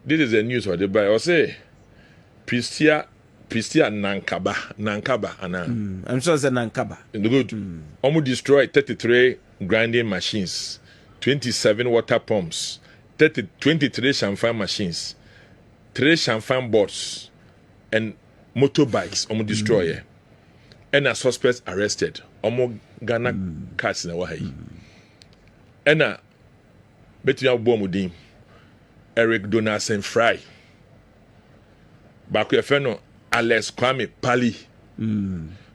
this is the news for the buy. I say, Pristia Nankaba, and I'm sure it's a Nankaba. Good. Almost destroyed 33 grinding machines, 27 water pumps, 23 champagne machines, 3 champagne boats, and motorbikes. Almost destroyed. And a suspect arrested. Almost Ghana cats in the way. And a better bomb Eric Donaldson Fry. Back your friend Alex Kwame Pali.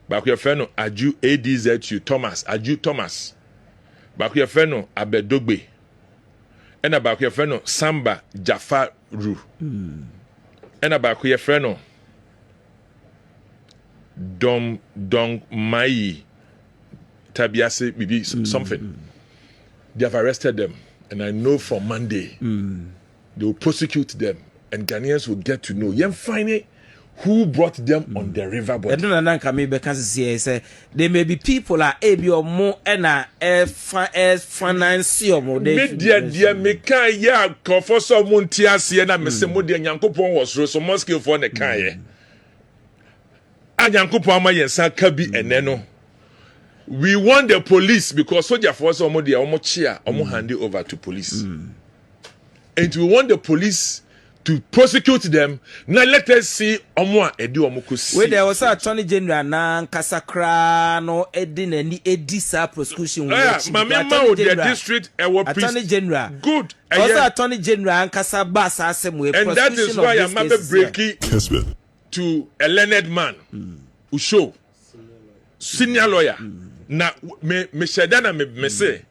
Back your friend Aju ADZU Thomas. Aju Thomas. Back your friend Abedogbe. And about your friend Samba Jafaru. And about your friend Dong Mai Tabiase Bibi something. They have arrested them. And I know from Monday they will prosecute them. And Ghanaians will get to know. You find who brought them on the riverboat. I don't know because there may be people are able or more and financial more. Media meka ya for someone tiasi na me se mo de Nyankopon was so more skill for the kan a Nyankopon ama yensa ka bi ene no. We want the police because soldier force omo de omo chia omo hand it over to police. And we want the police to prosecute them. Now let us see omo edi omo kosi. Where there was Attorney General na Kasakra no edin any edisa prosecution. Mama the district Attorney General. Good. Also Attorney General Kasaba Sasem we. And that is why I'm breaking Kessben to a learned man who show senior lawyer. Na me shedana me say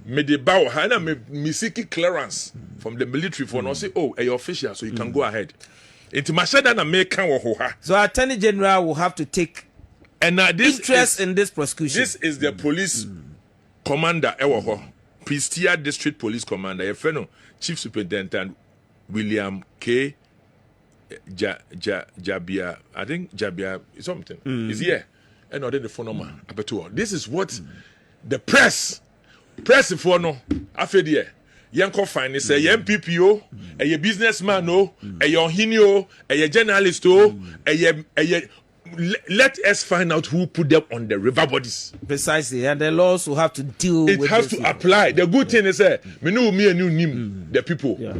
me de bow hana me seek clearance from the military for no say your official so you can go ahead. It mashedana me kan wo ha. So Attorney General will have to take interest in this prosecution. This is the police commander ewo ho. Pristia District Police Commander Efeno Chief Superintendent William K. Jabia, I think Jabia is something. Is here. And I did the phone number. This is what the press for no. I feel here. Yanko fine say MPPO, a businessman no, a yohinio, a journalist let us find out who put them on the river bodies. Precisely, and the laws will have to deal with it. It has to apply. The good thing is me know me and you name the people. Yeah.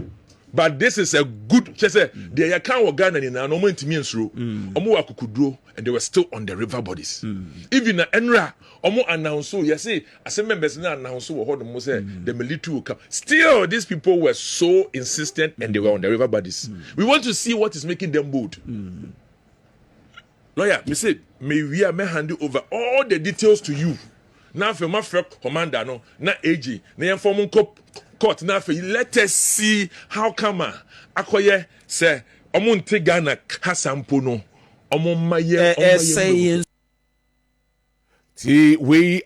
But this is a good. She said they can't Ghana in an moment to me and through. Omo akukudro and they were still on the river bodies. Even Enra omo announce so you see as members now announce so hold them say the military will come. Still, these people were so insistent and they were on the river bodies. We want to see what is making them bold. Lawyer, me say may hand over all the details to you. Now for my commander no, na AG, na inform court now for let us see how come akoye say omonte Ghana kasampo no omomaye saying ti we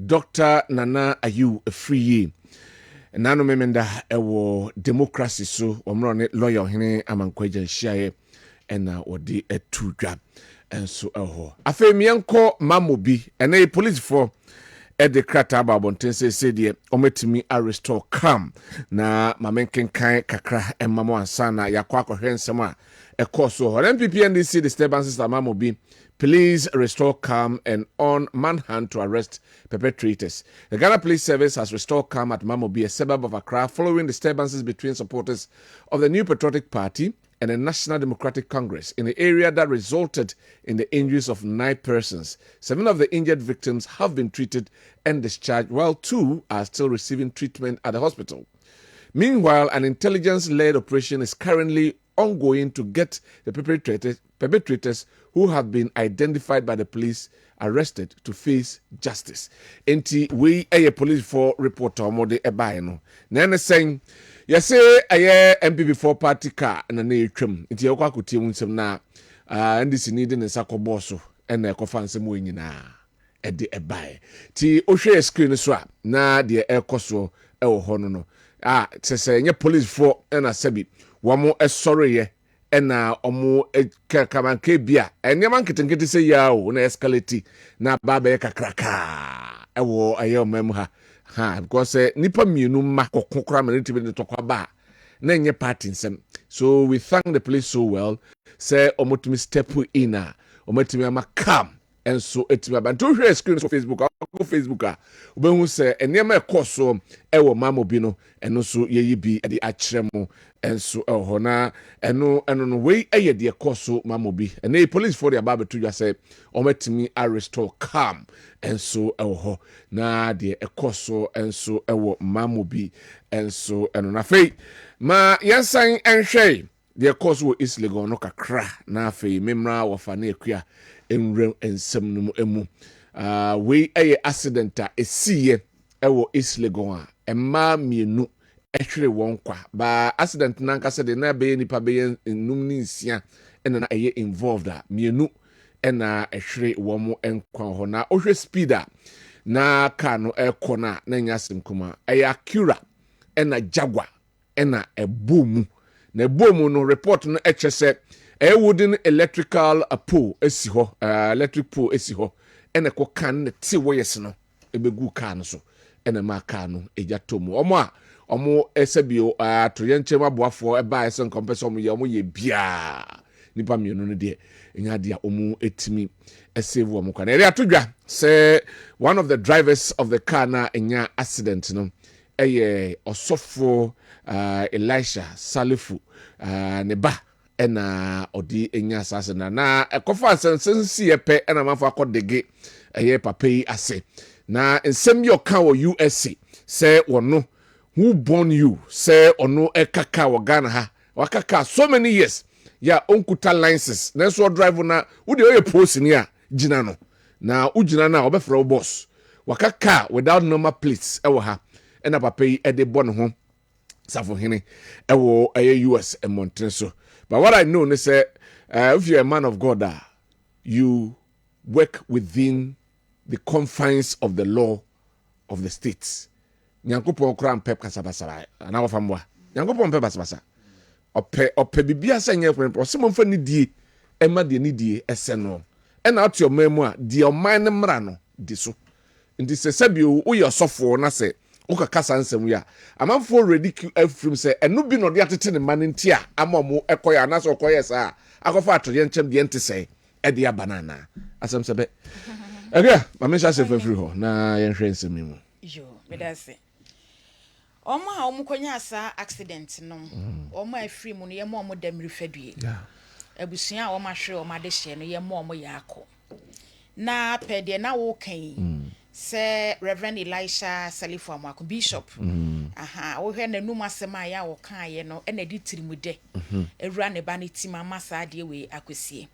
Dr. Nana Ayu free nano memenda ewo democracy so omro ne lawyer hene amankwaja hyiaye ena odi etudwa enso eho afemienko mamobi ena police for the krata babonten say de ometimi restore calm na mamenkenkan kakra emamo ansana yakwa kohwensem a ekoso MPP NDC disturbances amamobi please restore calm and on manhunt to arrest perpetrators. The Ghana Police Service has restored calm at Mamobi, a suburb of Accra, following disturbances between supporters of the New Patriotic Party and the National Democratic Congress in the area that resulted in the injuries of 9 persons. 7 of the injured victims have been treated and discharged, while 2 are still receiving treatment at the hospital. Meanwhile, an intelligence-led operation is currently ongoing to get the perpetrators who have been identified by the police arrested to face justice. Enti we a police for reporter mo de ebae no. Na saying you say aye MPP4 party car na na etwam. Enti ye kwa kotie unsem na NDC need ne sakobo so na ekofa nsem wo nyina e de ebae. Ti ohwe screen so a na de ekoso e wo ho no. Sese nye police for na sabi wamo esore ena omo kamanke bia enyama nketenkete se ya o na escalate na baba kakraka ewo ayo mem ha because nipa mienu ma kokokra me ntibe ne tokwa ba na nye party nsem. So we thank the police so well. Say omotumi step in a omotumi ama calm. And so etimi abantu hwe screen for Facebook go Facebook a obehu se enema ekoso ewo mamobi no eno so yeyi bi de akyeremo enso eho na eno no we eye de ekoso mamobi ene police for the ababetu ya say ometimi restore calm enso eho na de ekoso enso ewo mamobi enso eno na fei ma yansan enhwe de ekoso is legon no kakra na fei memra wofa na ekua enrem ensem no emu we aye accident a esiye ewo islegon a emma mienu ehwere won kwa ba accident na nka se de na be nipa be num ni nsia ena na eye involved a mienu ena ehwere won enkwa ho na ohwe speed a na ka no ekona na nyasem kuma eye Acura ena Jaguar ena ebomu na ebomu no report no echese wooden electrical pole esi ho electric pole esi ho ene ko kan ti woyes no ebegu kan so ene ma kan no eja tomu omo esebio toyenchem aboafo eba esen compensation omo ye bia nipa mienu no de enya de omo etimi esave omo kan ere atodwa say one of the drivers of the car na enya accident no eye osofo Elisha Salifu ne ba ena odi enya asase na ekofa sensensi epe ena mafo akodege eye papai ase na ensem yo ka wo USA say wono who born you say ono ekaka wo Ghana ha wakaka so many years ya onkuta licenses na so drive na wo de oye post ni a gina no na ugina na obefra wo boss wakaka without number plates ewo ha ena papai ede bon ho safo hene ewo eye US e Montreal so. But what I know is that if you're a man of God, you work within the confines of the law of the states. Nyankopon kran pep kasabasa na wafamwa. Nyankopon pep basabasa. Ope bibia se nye kwen osimo mfa ni die ema de ni die eseno. Ena ot your memo de oman ne mra no di so. Nti se sabio wo ye sofo na se uka kasa nsem ya amanfo ridicule afrim say enu bi no de atete ne man ntia amamu ekoya na so koye sa akofa atoye nchem de ente say e de banana asem sebe aga mamesha se fafiri ho na yen hwe nsem mu yo medase omo ha omo konya asa accident no omo afiri mu no ye mo damri fadue abusua a omo ahwe omo ade hye no ye mo yakọ na pede na wo kan se Reverend Elisha Salifu Amwako Bishop wo hwe na num asema ya wo kan ye no e na di tirimude ewura ne ba ne tima masa de we akosie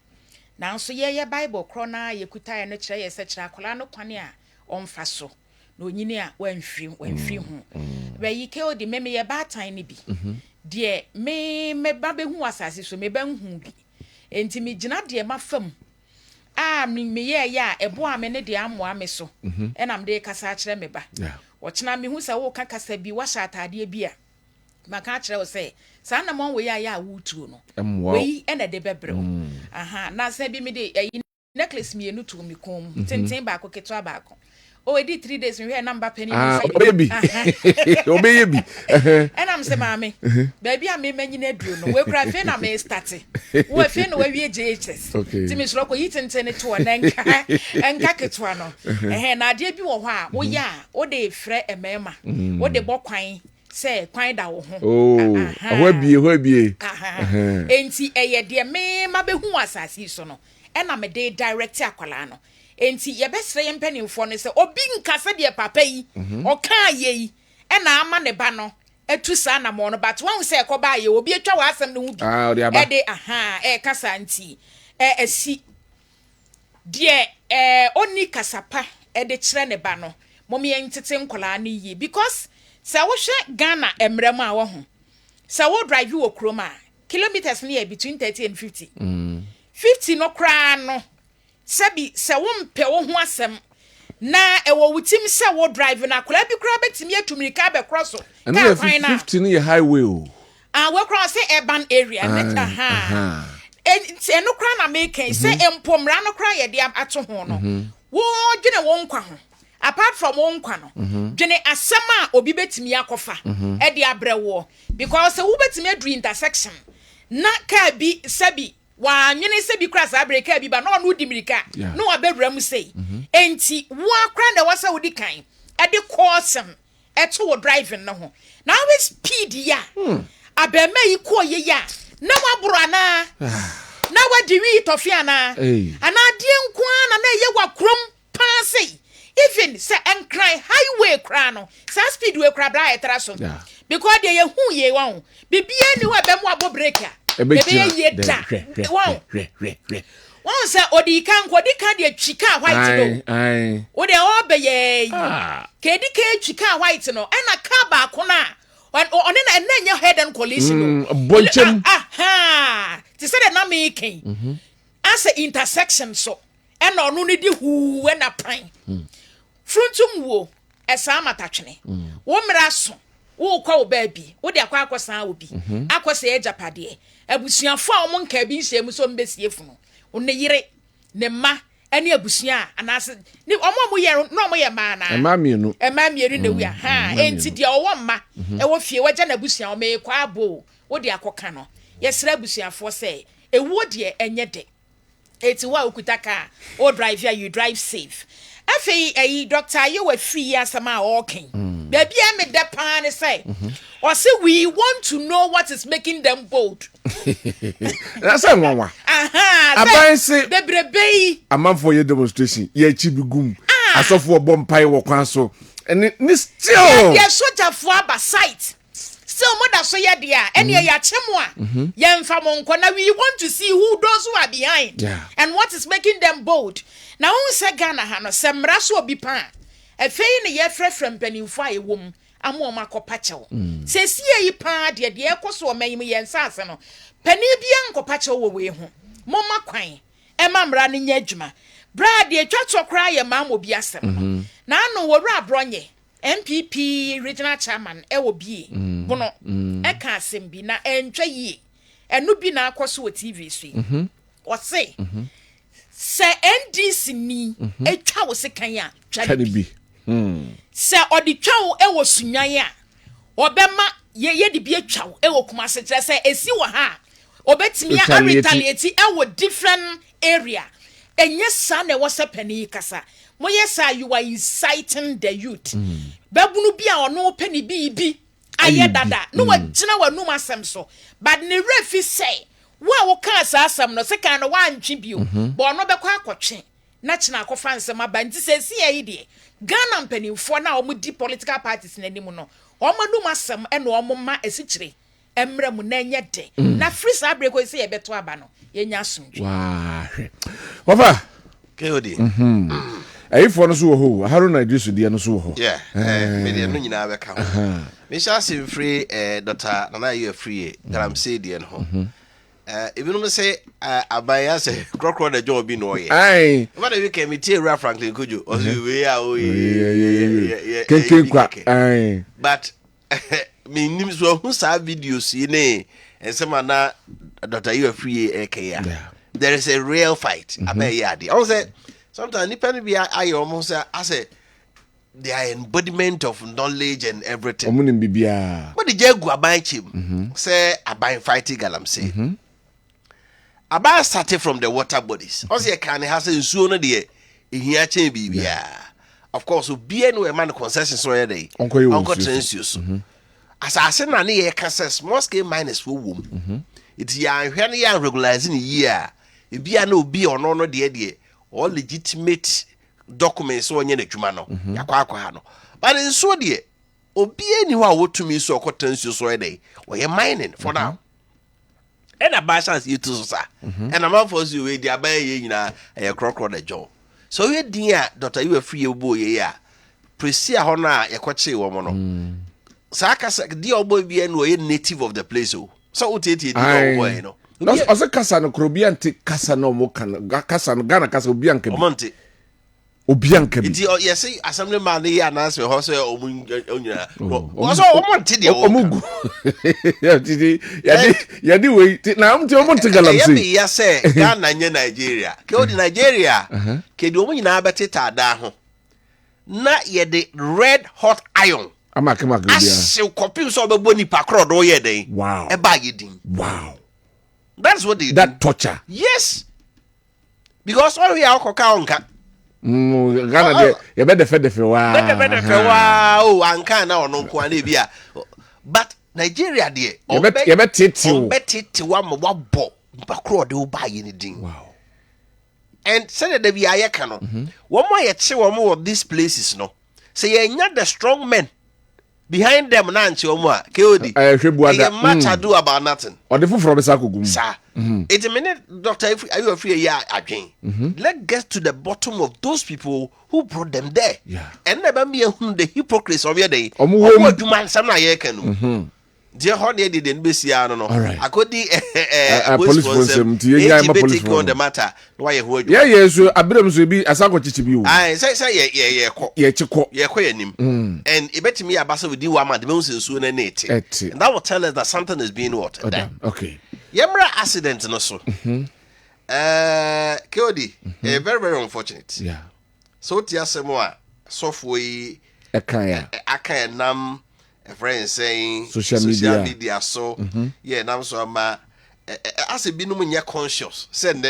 na nso ye Bible kro na ye kuta ye no kire ye se kire akola no kwane a omfa so na onyini a wanfiri hu be yi ke odi meme ye batan ne bi de me ba be hu asase so me ba hu bi enti me gina de mafam me ye ya ebo ame ne de amoa me so enam de kasa kire me ba wo kina me hu se wo ka kasa bi wa sha atade bi a maka kire wo se sa na mon we ya wutuo no we ena de bebre na se bi me de necklace me enu to me kom tenten ba ko keto ba ko o edi 3 days we number penny baby obeyebi enam se maame baby a me manyi na duro no we kra fe na me start wo fe no we wie JHS ti me soro ko yitenten to na enka ketwa no na ade bi wo ho a wo ya wo de frɛ emema wo de bokwan se kwan da wo ho ho abie enti eye de me ma be hu asasi so no ena me de direct akwala no enti ye besre ye mpanimfo no se obi nkase de papa yi o kan ye yi ena ama ne ba no etu sa na mo no but wan se ekoba ye obi etwa wa asem no hu bi e de kasa nti esi de oni kasapa e de kire ne ba no mom ye ntete nkola na yi because se wo hwe Ghana emrem a wo ho se wo drive wo kroma kilometers near between 30 and 50 50 no kra no sabi se wo mpe wo ho asem na ewo wutim se wo drive na kola bi kra betimi atumrika be cross so ka kwan na 50 no ye highway o we cross say urban area eno kra na make say empomra no kra ye de ato ho no wo dwene wo nkwa ho apart from onkwa no dwene asema obi betimi akofa e de abrewo because wo betimi adu intersection na ka bi sabi wa nwene sabi kra sa abreka bi ba na ono di mirika no abewura mu sei enti wo akra na wasa wodi kan e de caution e to wo driving no ho na we speed ya abema yi ko ye ya na waburu ana na wadi wi tofia na ana die nko ana na ye wakrom pass even say enkran highway kra no say speed we kra bra etraso because dey hu ye wan bibia ni wa bem abo break a bibia ye da wan say odi kan dey chika white no o dey obe ye ke di ke chika white no e na car ba ko na on na enye head and collision no bonchem ti say na me ken as a intersection so e na onu ni di hu we na pan fruntum wo esa matatwene wo mra so wo kwa wo baabi wo de akwa akosan obi akosa e japade abusuafo a wo nka bi nhye mu so mbesie funu one yire ne ma ene abusua anase ni omo ye no mo ye ma na ema mienu na wi enti de owo mma e wo fie waja na abusua o me kwa abo wo de akoka no yesra abusuafo se ewo de enye de eti wa okutaka o drive here you drive safe afei doctor you were free asama walking baby I made that pan say or say we want to know what is making them bold. That's a one. I say the brebe a man for your demonstration ye chibigum as of for bomb pie or council and it still yeah soldier for ba site still mother so ya dia any ya chemwa yen famon kona we want to see who those who are behind and what is making them bold. Now who say Ghana ha no semra so obi pan afei ne ye frefrem panimfo a ewom amo makopa chew se sie yi pan de ekoso omayim yen sase no pani bia nkopa chew wo we ho momma kwan e mamra ne nya adwuma bra de atwa tokra ye mamo bi asem na no wo ra bronye MPP regional chairman e wo bie bono e ka asem bi na entwa yi enu bi na akoso wo TV so o say se NDC ni etwa wo sekan a twa bi se odi twa wo e wo sunyan a obema ye de bi etwa wo e wo kuma se kire se esi wo ha obetimi a retaliate e wo different area enye sa na wo se pani kasa moye sa you are inciting the youth babunu bi a ono pani bi aye dada no wa gina wa num asem so but ne refi say wo ka asasam no se kan no wa ntwe bio bo no be kwa akotwe na kina akofa nsem aba nti se si ayi de Ghana mpanimfo na omu di political parties na nimu no omanum asem e no omma esikyire emra mu na enye de na free sabre ko se ye beto aba no ye nya asomdwe wa wafa kodi ayifo no so wo ho Haruna Idris die no so wo ho me de no nyina be ka ho me sha sim free Dr. Nana you free Galamsey die no ho even me say abaya say crocro the job bi no ye ai what we can me tie Ra Franklin Kojo o we are o kenkwa ai but me nim so who saw videos ne ensema na Dr. you free ekeya there is a real fight abaya dey I say sometimes depend be I almost say they are embodiment of knowledge and everything omunim bibia but the jegu aban chim say aban fighting Galamsey Aba started from the water bodies. Also, you can have nsuo no de ehia chen bibia. Of course, obi enu e man concession so ye dey. Onko transius. Asase na ne ye kasa small scale miners wo wom. It ya hwe ne ya regularize ne year. Ebia na obi ono no de all legitimate documents so onye na dwuma no. Yakwa ha no. But nsuo de obi eni ho a wotumi so okota nsuo so ye dey. We mining for now. And a bad chance you to sir. And a man for you with the abay in a crocodile the jaw. So you dear Dr. You a free boy, yeah. Precia Hona, a quache woman. Saka, dear boy, be a native of the place. So it is boy, no. Also, Casano Crobianti Casano Mocan, Casano Gana Caso Bianca Monte. Obianca. Yes, assembly man, he announced your horse or was all wanted the Omugu. Yadi wait. Now I'm to Galamsey. Yes, sir. Ghana, Nigeria. Killed in Nigeria. Kedu in Abatita Daho. na ye the red hot iron Amakema bia. ashe copy so be boni pakro do ye den. Wow. E ba ye din. Wow. That's what they do. That torture. Yes. Because all we are onka. Ghana de you better defend wa. Oh, anka na ono nko na bia. But Nigeria there. You bet wa mo wabo. Pakro de ba ye din. Wow. And said that we are cano. One more yet say one more of these places no. Say ye not the strong men behind them nanchi omwa. KOD. Much ado about nothing. Or the food from Sakugum. Sir. It's a minute, doctor, if are you afraid yeah again? Let's get to the bottom of those people who brought them there. Yeah. And never me the hypocrites of your day. What do man some na ye cano. Dear honey did in BC, no. All right. I could the police force on the matter. Why you would yeah, so Abrams will be as I got to you. I say, yeah, and it bet me a basso with you, one the most soon and it. And that will tell us that something is being what. Okay. Yamra accident no so. KOD, very, very unfortunate. Yeah. So tia semwa software a nam a friend saying social media so yeah nam so ma as a binum nya conscious send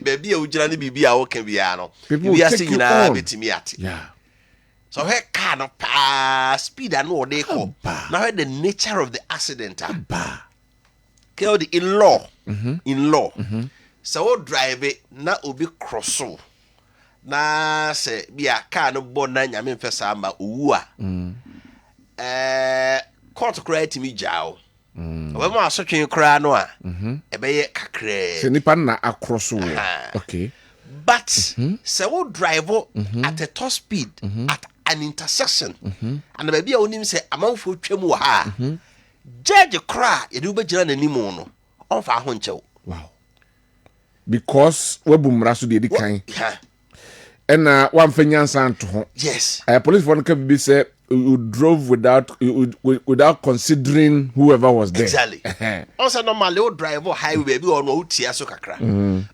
baby a ujira ni bibi a wo kan bia no people are saying na betimi ate yeah so he car no pa speed and what they call now the nature of the accident kill the in law so drive it na obi crosso na se bia car no bon na nyame mfesa ma owu a court credit me jaw we mo asotwen kra no a e be ye kakre se nipa na across okay but se wo drive at a top speed at an intersection and the baby onim say amanfo twam wo ha judge kra ye do be gira na nimu no on fa ho nchew wow because we bumra so de di kan and one fanyansa to ho yes police for can be say you drove without considering whoever was there. Exactly. Also normally you drive highway baby or no tia so kakra.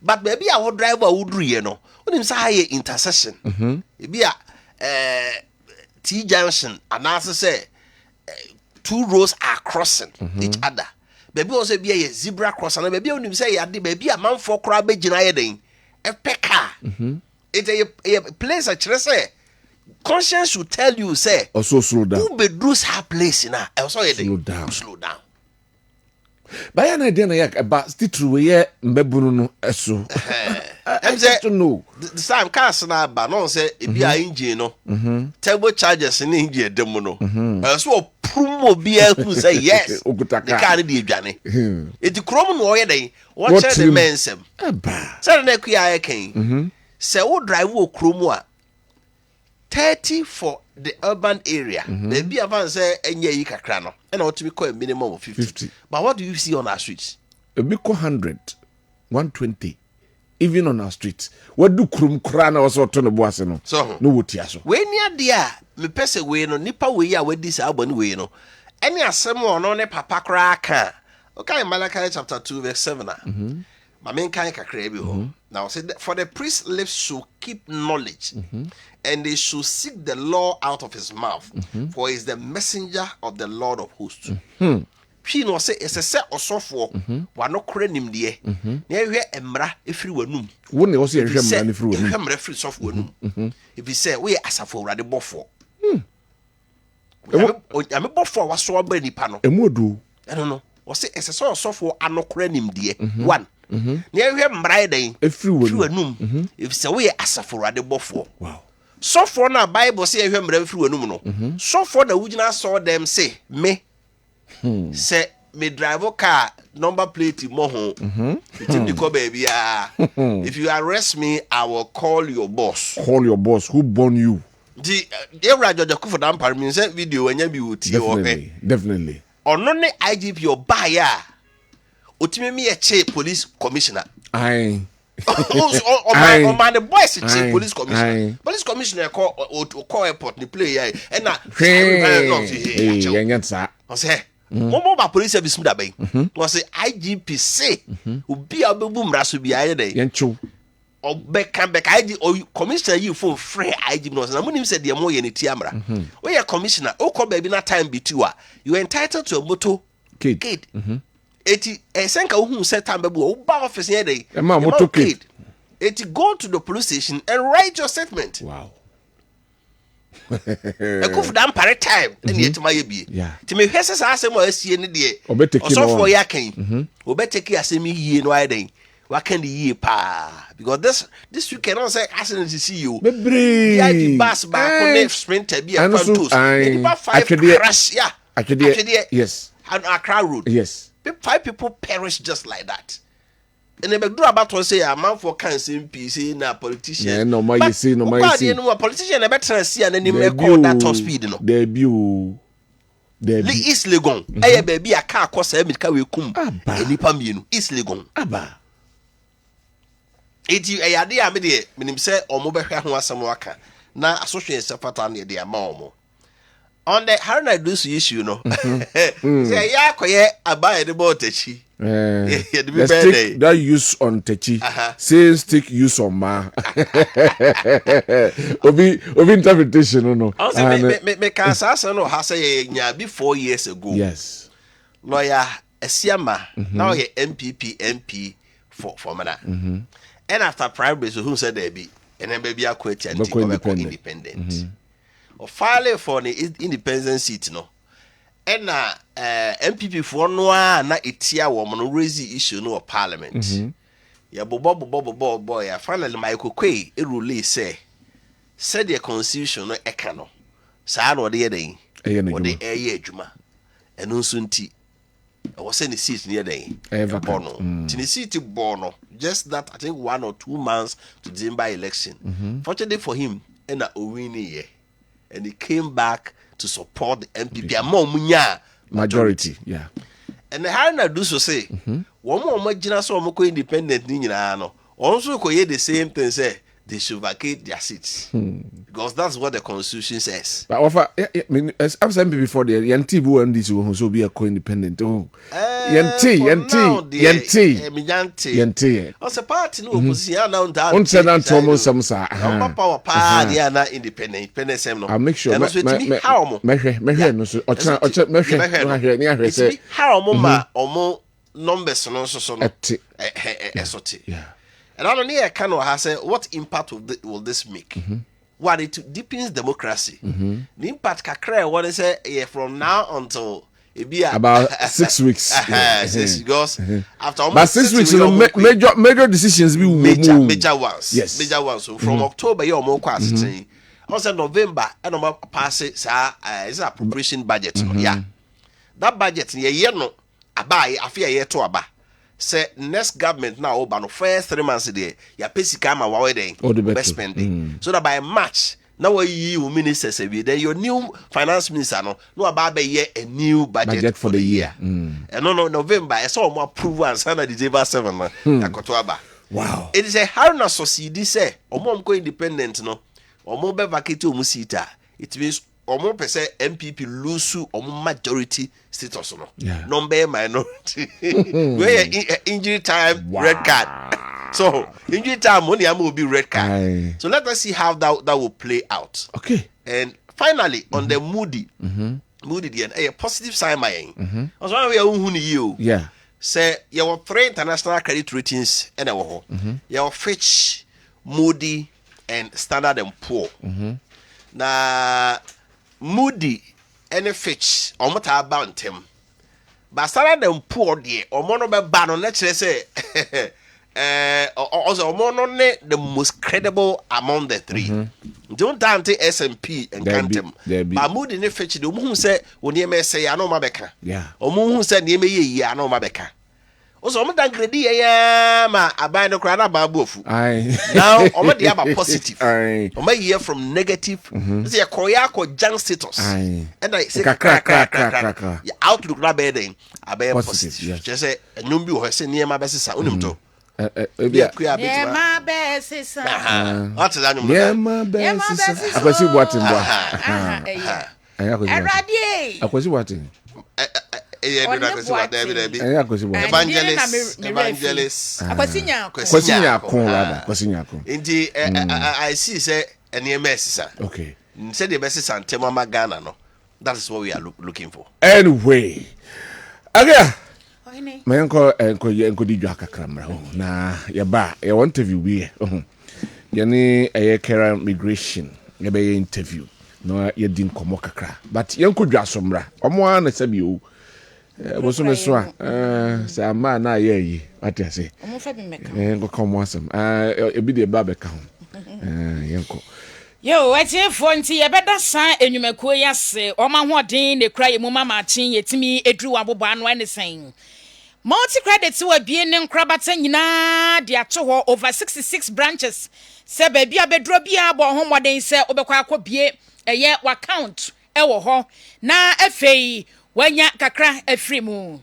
But baby I would drive would do no. When say high intersection. It be a T junction and also say two roads are crossing each other. Baby also be a zebra crossing and baby when say baby a man for crab be gina den. A peka. It's a place actually say conscience will tell you say also slow down who bedroos her place na also slow down by an idea na yak about still true we mbebunu no eso I'm say to know the time cars na ba no say e bi a engine no turbo chargers in engine dem no so promo bi a who say yes the car dey adwane it krom no oye den what tell the men sem say na ku ya ken say wo drive wo krom a 30 for the urban area. Maybe avance say enye yi kakra no. And ought to be called a minimum of 50. But what do you see on our streets? A big 100, 120. Even on our streets. What do krum krana also turn the boss no? So no would yaso. When near dear, me pese we no nipa we ya we this album we no. Any asem no ne papa kra ka. Okay, Malachi chapter 2 verse 7. My main kind kakra bi ho. Now say for the priest's lips should keep knowledge, and they should seek the law out of his mouth, for he is the messenger of the Lord of hosts. She no say it's a set or so for one no cranim dear. Near here emra every one. Wouldn't they also emra every one? Emra free soft one. If he say we as a for rather bofo. I'm a bofo was so many panel. A modu. I don't know. Was it as a sort of software and no cranim dear. One. Near him Friday, everyone. If so, we ask for rather before. Wow. So for now, Bible say him every no. So for the original saw them say me say me drive a car number plate moho. Baby. If you arrest me, I will call your boss. Call your boss. Who born you? The Raja for them parmi say video and you be with you. Definitely. Or no IGP or buyer. Otime me a police commissioner. Aye. Oh man, the boys chief police commissioner. Police commissioner call airport the play and na I say Momo police service mu da ben. Was say IGP say obi abebu mraso bi aye dey. Yencho. beka IG or commissioner you for free IG no na munim said the more ye ne tiamra we are commissioner okọ baby na time be two you are entitled to a motor kid eti esenka hu set time baby o ba office here dey motor kid eti go to the police station and write your statement. Wow. E ko fudam pare time and yet my be ti me hwese sa asem o asie ne de so for ya kan obeteki asem yie no aiden wa kan the yie pa because this weekend on say accident to see you yeah the bus back on sprinter be a fantos about 5 crash actually yes on Accra road yes 5 people perished just like that. And they do about to say a man for cancer PC na politician. No my see no my see. No politician e better see and then me call that top speed no. Debut. East Legon. Eh baby a car cost e medika we kum. Enipa mienu East Legon. Aba. Eti e yade a me de menim say omo be hwe ho asem waka. Na associate secretary na de ama omo. On the Haruna do issue no. Say ya koye abaye de botachi. The stick that use on techi same stick use on ma obi interpretation no me can say no ha say nya be 4 years ago yes lawyer Esiama now he MP for mana and after primary so who said there be and then baby akwachi anti independent or file for the independent seat no. And MPP for no na etia woman raise issue no parliament. Ya boy ya finally Michael Kway e rule say the constitution no ekano. Sa na ode yeden. Ode eye adwuma. Eno nso nti. I was saying the seat near den. Bono. The seat bono. Just that I think 1 or 2 months to December election. Fortunately for him, and a wini ye. And he came back to support the MPP among majority. Yeah. And the Haruna do so say, one more magina so moko independent ni nyina no. Also ko the same thing say they should vacate their seats. Because that's what the constitution says. But offer I mean as I've said before the NT bu and this will so be a co-independent. Oh. Yenti. Also party no opposition now down. On said that almost some sa. Power pa dia na independent sem no. I'll make sure how mo. Mehwe no so mehwe how mo ma omo numbers no so no. Esote. Yeah. And I don't know kind of has said what impact will this make? What it deepens democracy. The impact kakra what is from now until about 6 weeks. Because after almost but 6 weeks, major decisions be major ones. Yes, major ones. So from October, you more quasi. Also November, and I'm pass it. It's appropriation budget. Yeah, that budget year no abai afia year to aba. Say next government now over no first 3 months there. Ya pay sika ma wa we best spending. So that by March. Now you ministers then your new finance minister no about be a new budget for the year. And no November I saw more approval and sign December 7 wow. It is a Haruna society say omo go independent no omo be vacate omo seat. It means omo percent MPP lose omo majority status no. Yeah. Number minority. Where injury time red card. So injury time money will be red card. So let us see how that will play out. Okay. And finally on the Moody a positive sign my as one we are you. Yeah. Say you have 3 international credit ratings and you have Fitch, Moody, and Standard and Poor. Now Moody and Fitch almost about him. But Standard and Poor dear or mono be ban on let's say also the most credible among the 3. Don't dante S&P and Cantem. But Moody and Fitch the who say when you may say I know my becca. Yeah. Or who said you may I know my becca. Also, I'm not greedy. I buy no crowd about both. Now, I'm not the positive. I'm a year from negative. This is a Koyako junk status. And I say, crack. You outlook not bedding. I bear positive. Just say, a number who has seen near my best sound. Yeah, my best is what's that? Yeah, my best is I was watching. I Evangelist. Indeed, I see say any mess, sir. Okay. Said the best and Tema Ghana, no. That is what we are looking for. Anyway. Again. My uncle and could you kakramra na yaba ya want interview we yani a kera migration yaba interview no ye din komo kakra but yanko dwasomra omo an sabi o boso me so say ama na ye yi what you say omo fa bi meka yanko komo asem ebi de ba beka ho yanko yo ati fonti ye beda san enwumakuo yase oma hoden ne kra ye mu mama chin yetimi edru abobo anu ane sen multi credits were being in Krabata nyina de ato ho over 66 branches se ba bia bedro bia bo ho moden se obekwa akobie eye account e wo ho na afei wanya kakra afri mu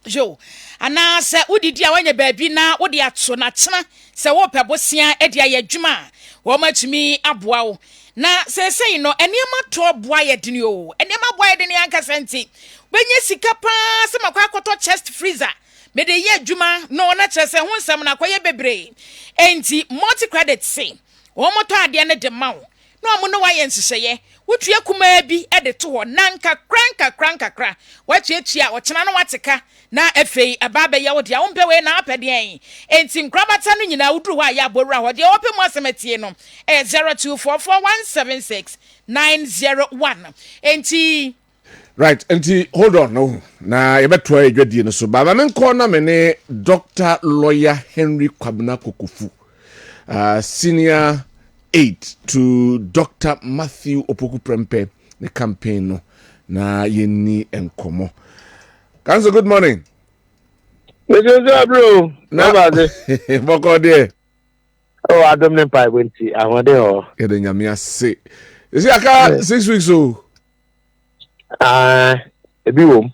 jo ana se udidi a wanya baabi na wode ato na kyena se wo pebosia e de ayadwuma wo matumi aboa wo na se sei no eniema to boa ye dini o eniema boa ye dini anka senti benye sika pa se makwa akoto chest freezer me de ye adwuma no na kyerese ho nsam na kwaye bebre enti multi credit say wo moto ade ne de ma wo no amu no waye nsehye wotua kuma bi e de to ho nanka kranka watua wo kyena no wateka na afei ababa ye wo de wo mpewe na apede en enti nkrabata no nyina wudru ho aya borura ho de ope mu asemetie no 0244176901 enti right enti hold on no na ye beto edwadie no so baba men ko na me ne Dr. Lawyer Henry Kwabena Kokofu senior aide to Dr. Matthew Opoku Prempe the campaign no na yeni enkomo Council, good morning. Mr. Bro, nobody. Boko de. Oh, I don't know if I went to. I want to. Yeah, the nyamia say. You see, I got 6 weeks so. Ebi wom.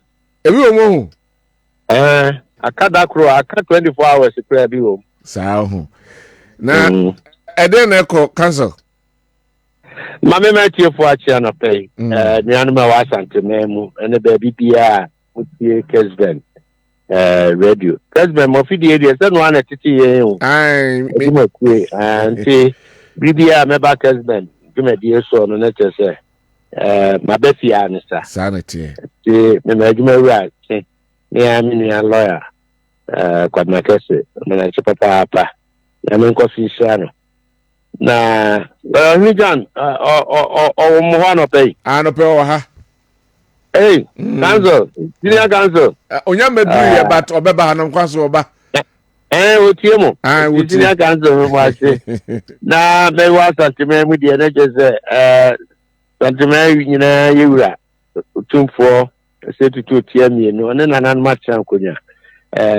I cut that crow. I cut 24 hours to pray. Ebi wom. Sao. Na, then echo Council. Mama met you for a channel pay. The animal was anti-memu and the baby beer. Kessben radio. Kessben mo fi di area se no ana titi yen. Me ma kue anti bibia me ba Kessben. Dwuma die so no na chese ma be fia ne sa. Sanity. Ti me ma dwuma wura ti. Me am ni lawyer. Kwabena kese me na chepa papa. Na me nko fi sha no. Na ni John o mo ho no pay. No pay o ha. Hey, Council, senior Council. Onya medru but obeba hanam kwaso oba. Otiemo. Senior Council was na me wa santime mu de na je santime nyina yewura. Tumfo se tutu tiamie no ne nanan ma chan konya.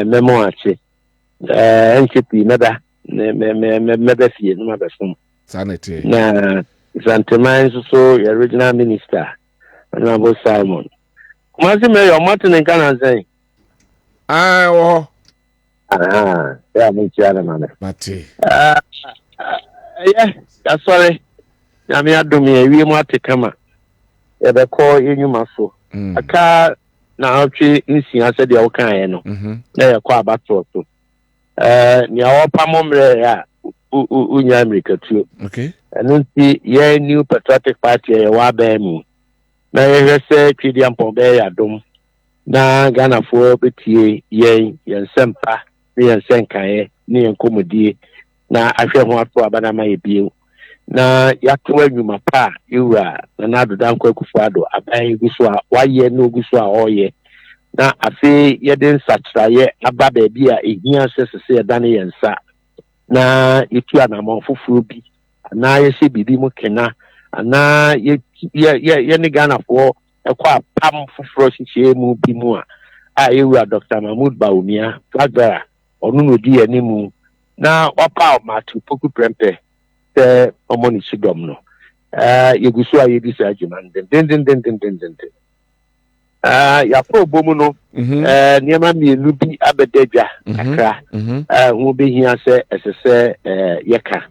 Memo ache. NCP meda me be fie no ma be som. Sanity. Na santime so original minister. Honorable Simon. Kumasi Mayor Martin and Ghana saying, yeah, me chair, man. Mate. Yeah, sorry. I mean, I do me, we want to come up. Ever call in you, muscle. A car now, in I said, the okay, no. They are quite bad for two. Near Pamomre, Unya America too. Okay. And then see, yeah, new patriotic party, a wabemu. Na yese twidi ampombe ya dom na Ghana fo betie yen sempa ne yen senkae ne yen komodie na ahwe ho ato abana ma yebie na yato anwuma pa yura na ado Dankwah kufado aban guso a waye no guso a oye na afi yeden satraye aba ba bia ehia sesese dane yensa na yetu anamon foforo bi na yese bibi mu kena ana ye ne Ghana for ekwa pam fufuro hihie mu bi mu a ewura Dr. Mahmoud Baumia Kwabena onu no di animu na wapa Matthew Opoku Prempe te omoni sidom no yegusu a yedi sa adwuma den ya pro bomu no niema mienu bi abedadwa akra wo behia se esese yeka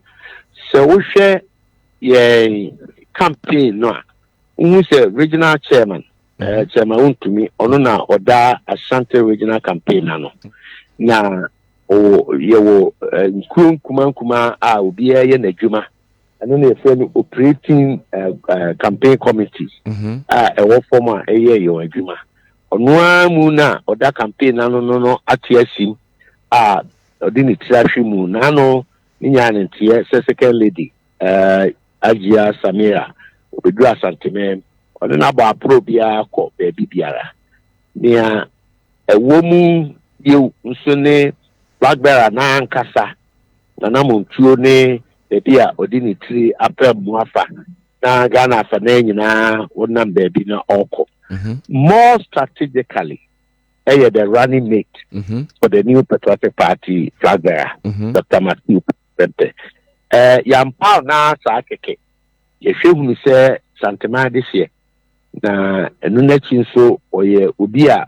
so wo hwe ye campaign no who is a regional chairman Chema untumi ono na oda Ashanti Regional Campaign ano na o yewo kuma a obi ye na adwuma ano na efe operating campaign committees a ewo form a eye ye adwuma ono amu na oda campaign ano no atiasim a odi ni trahwe mu na no nya ne tie second lady Ajia Samira obedu Asanteme ono na ba pro bia ko baby biara nia ewomu ye nso ne blackberry na ankasa na montuo ne baby a odi ni tiri apam afa na Ghana afa na nyina wonam baby na oko more strategically the running mate for the new Patriotic Party flagbearer Dr. Matthew Pente yampa na sa keke yehwehunu se santema de hye na enu na chi nso oye obi a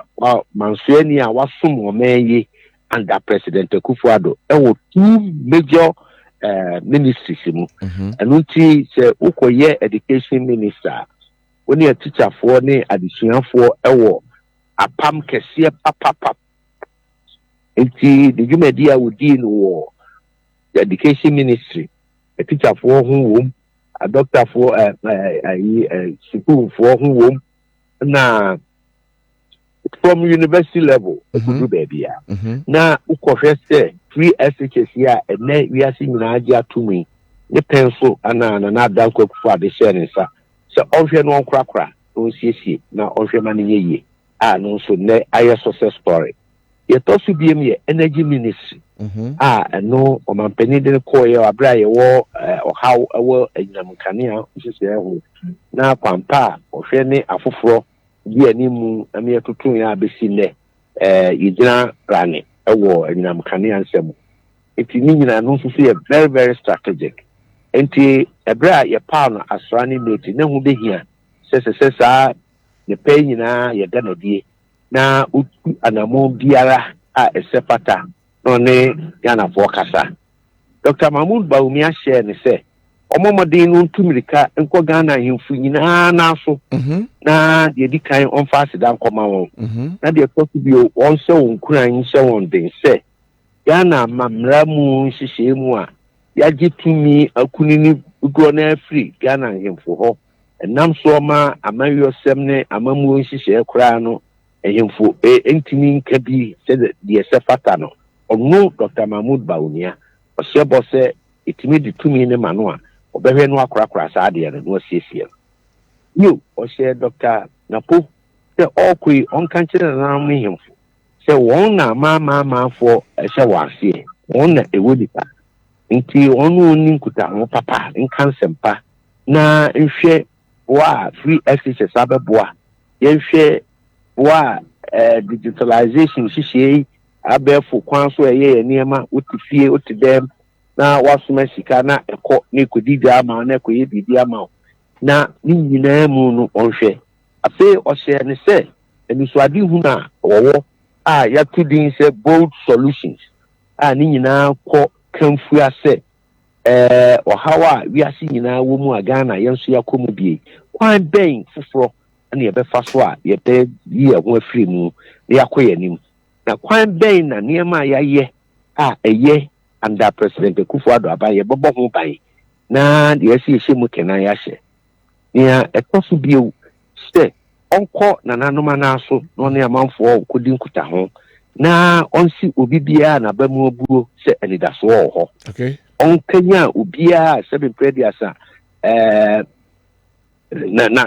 mansuani a wasom omanyi under President Akufo-Addo ewo two major ministries mu enu ti se ukoye education minister oni a teacher for ne adesuafo ewo apam kese papa enti the jumedia wodi no the education ministry a teacher for whom a doctor for school for whom na from university level do baby na ukohwese free SHS ya ene wiase nyina agya tumi ne penso ana na Dankwah for the sharing sa so ohwe no nkrakra no siesie na ohwe ma ne yeye a no so ne aye success story ye to so biem ye energy ministry no o man peni de ko ye abra ye wo ohaw ewo anyam kanea sisi ehu na kwampa ohwe ne afoforo bi animu na me tutun ya besi ne yigina rane ewo anyam kanea nsem eti ni nyina no so ye very very strategic enti ebra ye pa no asrani mate ne hu behia sesa ne pay nyina ye da na die na utu anamo biara a esepata no ne yana fokasa Dr. Mahmoud Bawumia share ne se omomodin no ntumirika enko Ghana himfu nyina na so na de di kan on fast dan koma won na de possible on se won kuran se won den se Ghana mamra mu hihye mu a yaji tumi akunini ugo na free Ghana himfu ho enam so ma amayo semne amamu hihye kura no ehimfu entimi nka bi se de sefata no onu Dr. Mahmoud Bawumia o se bo se etimi di tumi ne mano a obehwe no akrakra sa de no asiesie yo o se Dr. Napo se okui on kan kire na mu himfu se won na ma for se wase won na ewodipa nti onu ni nkuta ho papa nkan sempa na nhwe wa free access abeboa yenhwe wa digitalization hihye abefo kwan so eye niema otifie otidem na wasoma sika na eko ne kodidi ama na ekoye bidi ama na ni nyina mu no onhwe afi o hye ne se enisuade hu na wowo a yakudin se bold solutions a ni nyina ko kanfu ase ohawa wiase nyina wo mu Ghana yenso yakomu bie kwan ben fufuro na yebefa so a yebe yi ho afiri mu na yakoyanim na kwan ben na niema yaye a eye under President Akufo-Addo abaye bobo ho bai na de yesi mu kenan yahye nia ekoso bio se onko na nanoma na so no ne amanfo kodin kuta ho na onsi obi bia na bamu obuo se enidaso ho okay onkanya obia 7 prediasa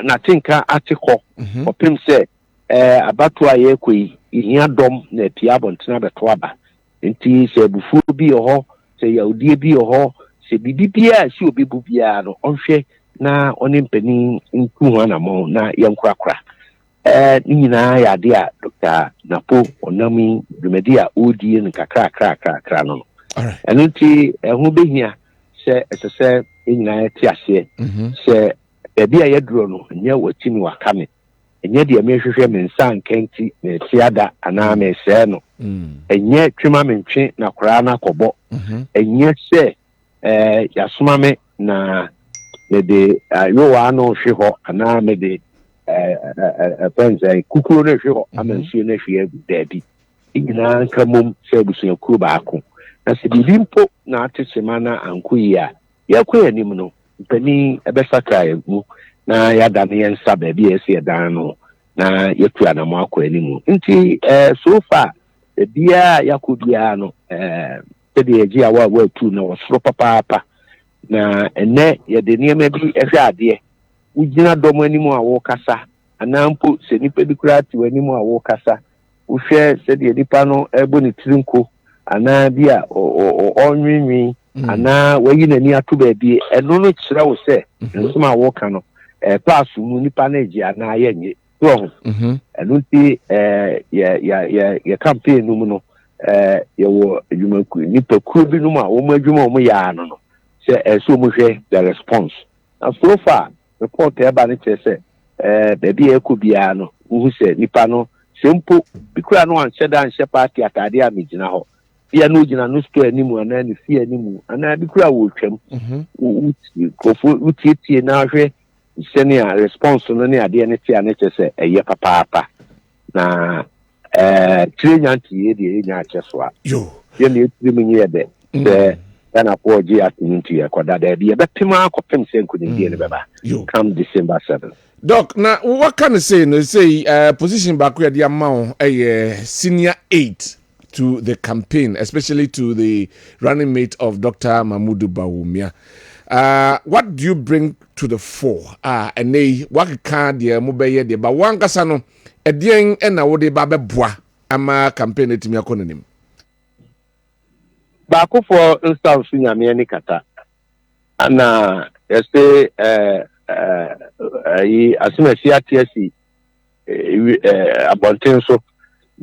na tinka atiko opim se abatu aye koi ihia dom na pia bontena beto aba nti se bufu bi ho se yaudie bi ho se bibibia si obi bu bia no onhwe na onimpani nku na mo na yankrakra nyina ya de a Dr. Napo onami remedia odi nkakra no nti ehu behia se esese nyina ti ase se bia yedro no nya watimi wakame enye de mehwehwe mensa nkenti na tiada ana me se no enye twema mentwe na kora na kobo enye se yasoma me na me de yo wa no hwe ho ana me de friends kukuro no hwe ho amansuo no hwe dabi nyina nka mom sɛ busua kuro baako na sɛ bibi mpo na atesema na ankoyi a yakɔ anim no mpani ɛbɛsaka egu na yada ne yɛnsa baabi a ɛsɛ yɛdan no na yɛtu anamo akɔ anim nti so far bia yakɔ bia no sɛdeɛ yɛgye a watu na wɔsoro papaapa na ɛnɛ yɛde nneɛma bi ɛhwɛ adeɛ wogyina dɔm anim a wɔkasa anaa mpo sɛ nipa bi koraa te w'anim a wɔkasa wohwɛ sɛdeɛ nipa no ɛbɔ ne tiri nko anaa bi a ɔnwenwen anaa wayi n'ani ato baabi ɛno no kyerɛ wo sɛ nsɛm a wɔka no class mu nipa no agye anaa yɛnyɛ so ho ɛno nti yɛ campaign no mu no yɛwɔ adwumakuo nipa kuo bi no mu a wɔn adwuma wɔn yɛ ano no sɛ ɛsɛ wɔn hwɛ the response na so far report ɛba no kyerɛ sɛ baabi a ɛkɔ biara no wohu sɛ nipa no sɛ mpo bi kura no anhyɛ da anhyɛ party atade a megyina hɔ bia no gyina no store anim anaa ne fie anim anaa bi kura wɔtwam kofo wotietie na hwɛ sɛnea response no ne adeɛ ne te a ne kyerɛ sɛ ɛyɛ papaapa na kyerɛ nyanti yɛ deɛ yɛnya akyɛ so a yɛne ɛtiri mu nyɛ dɛ sɛ ɛna po gye atumi nti yɛkɔda da bi yɛbɛpem akɔpem sɛ nkonimdie no bɛba come December 7. Doc, na what can I say? No, say position back where the amount a senior aide to the campaign, especially to the running mate of Dr. Mamudu Bawumia. What do you bring to the fore? And they what can the mobile de but one casano a ding and a woody babe bois ama campaign at me economy. Baku for instance in Yamiani Kata. And I say asima si atiasi abonten so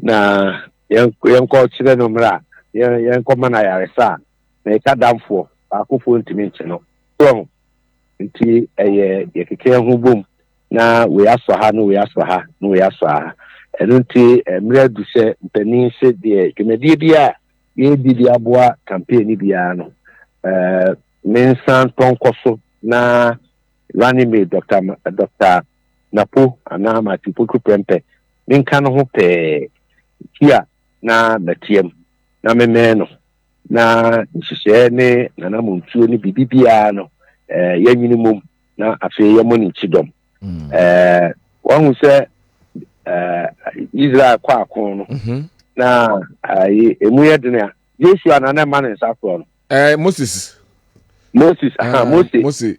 na yenko chire no mra yenko mana yaresa na ka damfo akofo ntimi nche no so nti ye keke ho bom na we aso ha no we aso ha no we aso ha eno nti mra du se mpani se de kemedie bia ye di aboa campaign bia no mensan tonkoso na running mate Dr. Napo ana matipoku prempe minka no ho pe kia na matiem na memeno na nhyehyɛ ne na montuo ne bibibia no yanyini mum na afei yɛmɔ ne chidom wɔn sɛ Israel kwa akon no na emu yɛ de na Joshua na na ma ne nsafo no Moses Moses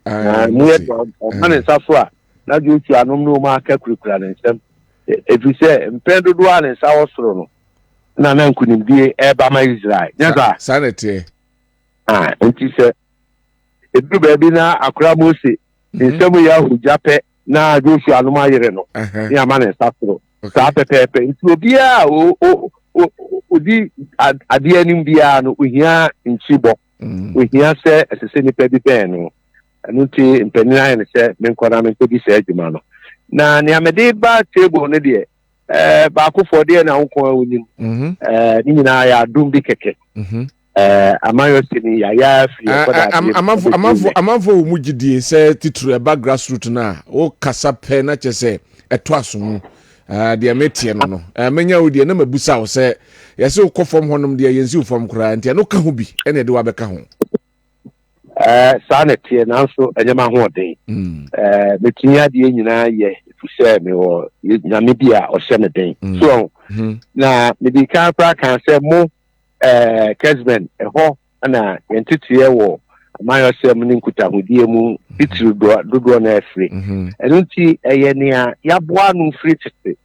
man safo a na Joshua no no ma aka kurukura ne nsam efise mpendo do a ne nsa wosoro no na nkunimdie eba ma Israel nyaza sanete nti se edu ba bi na akora Moses nsam ya hujape na Joshua no ma yere no ya ma ne safo sa pepepe nti obi a odi ade anim bia no ohia nchibo ohia se esese nipa bi ben no anu ti mpanina ya ne se menkora menko bi se adwuma no na ne amede ba table ne de ba akofo de na wonko awunim ni nyina ya dum bi keke amayo sini ya fi amafo mu gidie se titru e ba grassroots na o kasa pe na chese eto asom de ametie no menya wo de na mabusa wo se yesi ukofom honom de yensi ufom kura ntia no ka ho bi ene de wa beka ho sanetie na so enyema ho den metinya de nyina ye fuse me wo nyame bi a o hye ne den so na me di kan pra kan se mo Kessben ho na yentitie wo amayo se mu nkuta hodie mu bitiru dodo na afri enu ti eye ne a yaboa no fri tete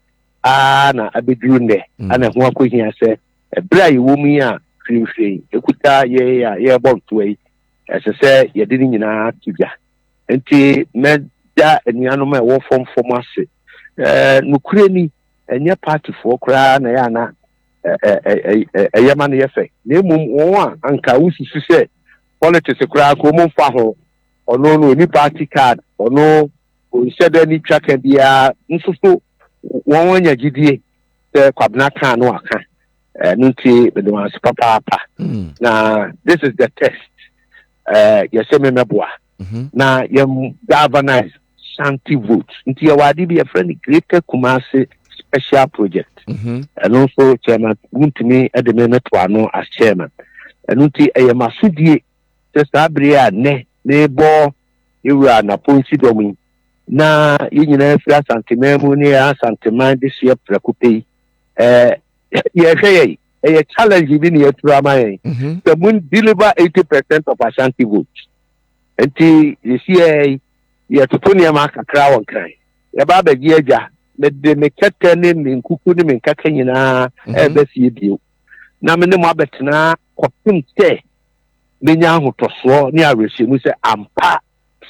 na abeduru ne ana ho akohia se ebra yiwo mu ya fri ekuta ye bonto yi ese ye de nyina tibia enti meda enuanom e wo fom ase nukure ni enye party for kra na ya na yama ne yefe na emum won anka usisi se politics kra ko mo fa ho ono no ni party card ono o sede ni twaka bia nsoso won wanya gidie se Kwabena kan no aka nunti be do papa na this is the test yeseme meboa na yem galvanize Ashanti votes. Nti ya wadi be a friend Greater Kumasi special project. And also chairman Wuntimi Edemene Twano as chairman. And unti a masudi just abria ne bo you are na ponsi domi. Na yina free Asante Memu ne Asante Man this year prekupe. A challenge even here to Ramayan. The moon deliver 80% of Ashanti votes. And you see, you to Tony Amaka crown cry. About the Geja, but they make a turning in Kukunim and Kakana, ever see you. Namine Mabetna, or Pim Stay. Minya who to swear near Rishi, say, Ampa,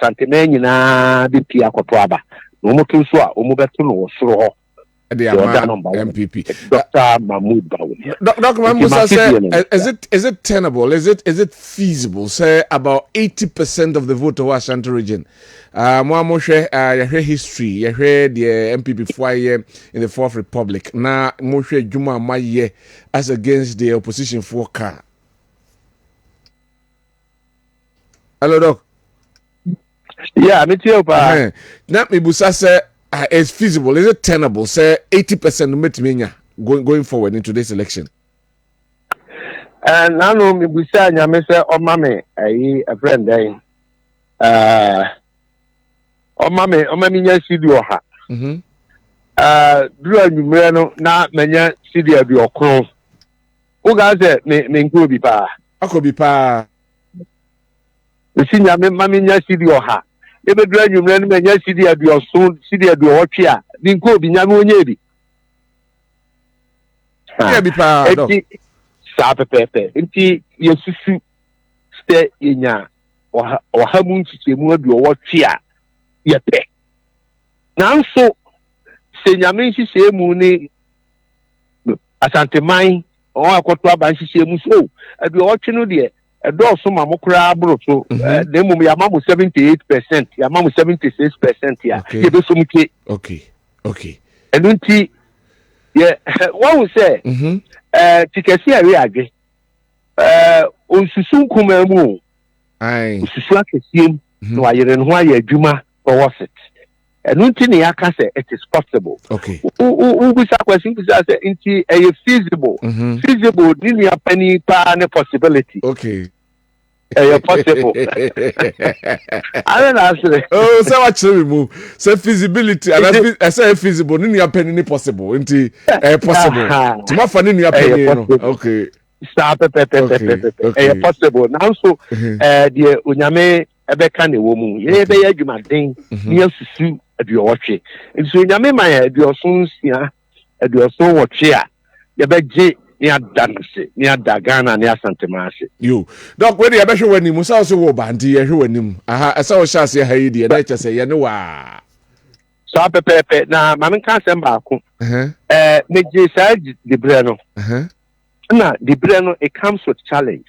Santimania, the Pia Cotraba. No more to swear, Omobetuno or Sro. MPP. Dr. Mahmoud Bawumia. Dr. Mahmoud said, is it tenable? Is it feasible? Say about 80% of the vote of Ashanti region. More Moshe, you hear history, you hear the MPP fire in the Fourth Republic. Now Moshe Juma Maakye as against the opposition for car. Hello, Doc. Yeah, me too. Now me busa say. It's feasible. Is it tenable? Say 80% metimenya going forward into this election. And I know me busa nyame say o mame a friend o mame nya studio ha. Duro anwumre no na menya studio bi okron. Wo ga say me nko bi pa. Akobi pa. Si nyame mame nya studio ha. Ebe dura nyumre no menya sidi aduoso sidi aduotwe a ni nko obi nyame onye bi ya bi pa do sa pepepe nti yesusu ste yenya o ha mu nchichemu aduotwe a yepe nanso se nyame nhihye ni Asante Man o akoto aba nhihye so aduotwe no de so mamokra abroso dem mum ya mamu 78% ya mamu 76% ya yebe so muke okay enunti ye what we say tikesi ari age onsusu nkuma mu onsusu akesiem no ayere no aye adwuma for it enunti ne yaka say it is possible bisa question bisa say inti feasible feasible ni ya pani pa ne possibility possible I don't answer so what you remove say feasibility and I say feasible ni ya pani ni possible inti possible to ma fa ni ya pani no stop possible now so the onyame ebe kan ewo mu ye be ya dwumaden ni asusu aduotwe nso nyame ma ya aduoso nsia aduoso wotwe a ye be je ni adanse ni adagana ni Asante Maase yo doc we dey be hwe wani mu sa so wo bandi ye hwe wani mu aha esa wo sha se ha yi de na che se ye ne wa so pepepe na ma men kan sem ba ko me je sa de bre no na de bre no it comes with challenge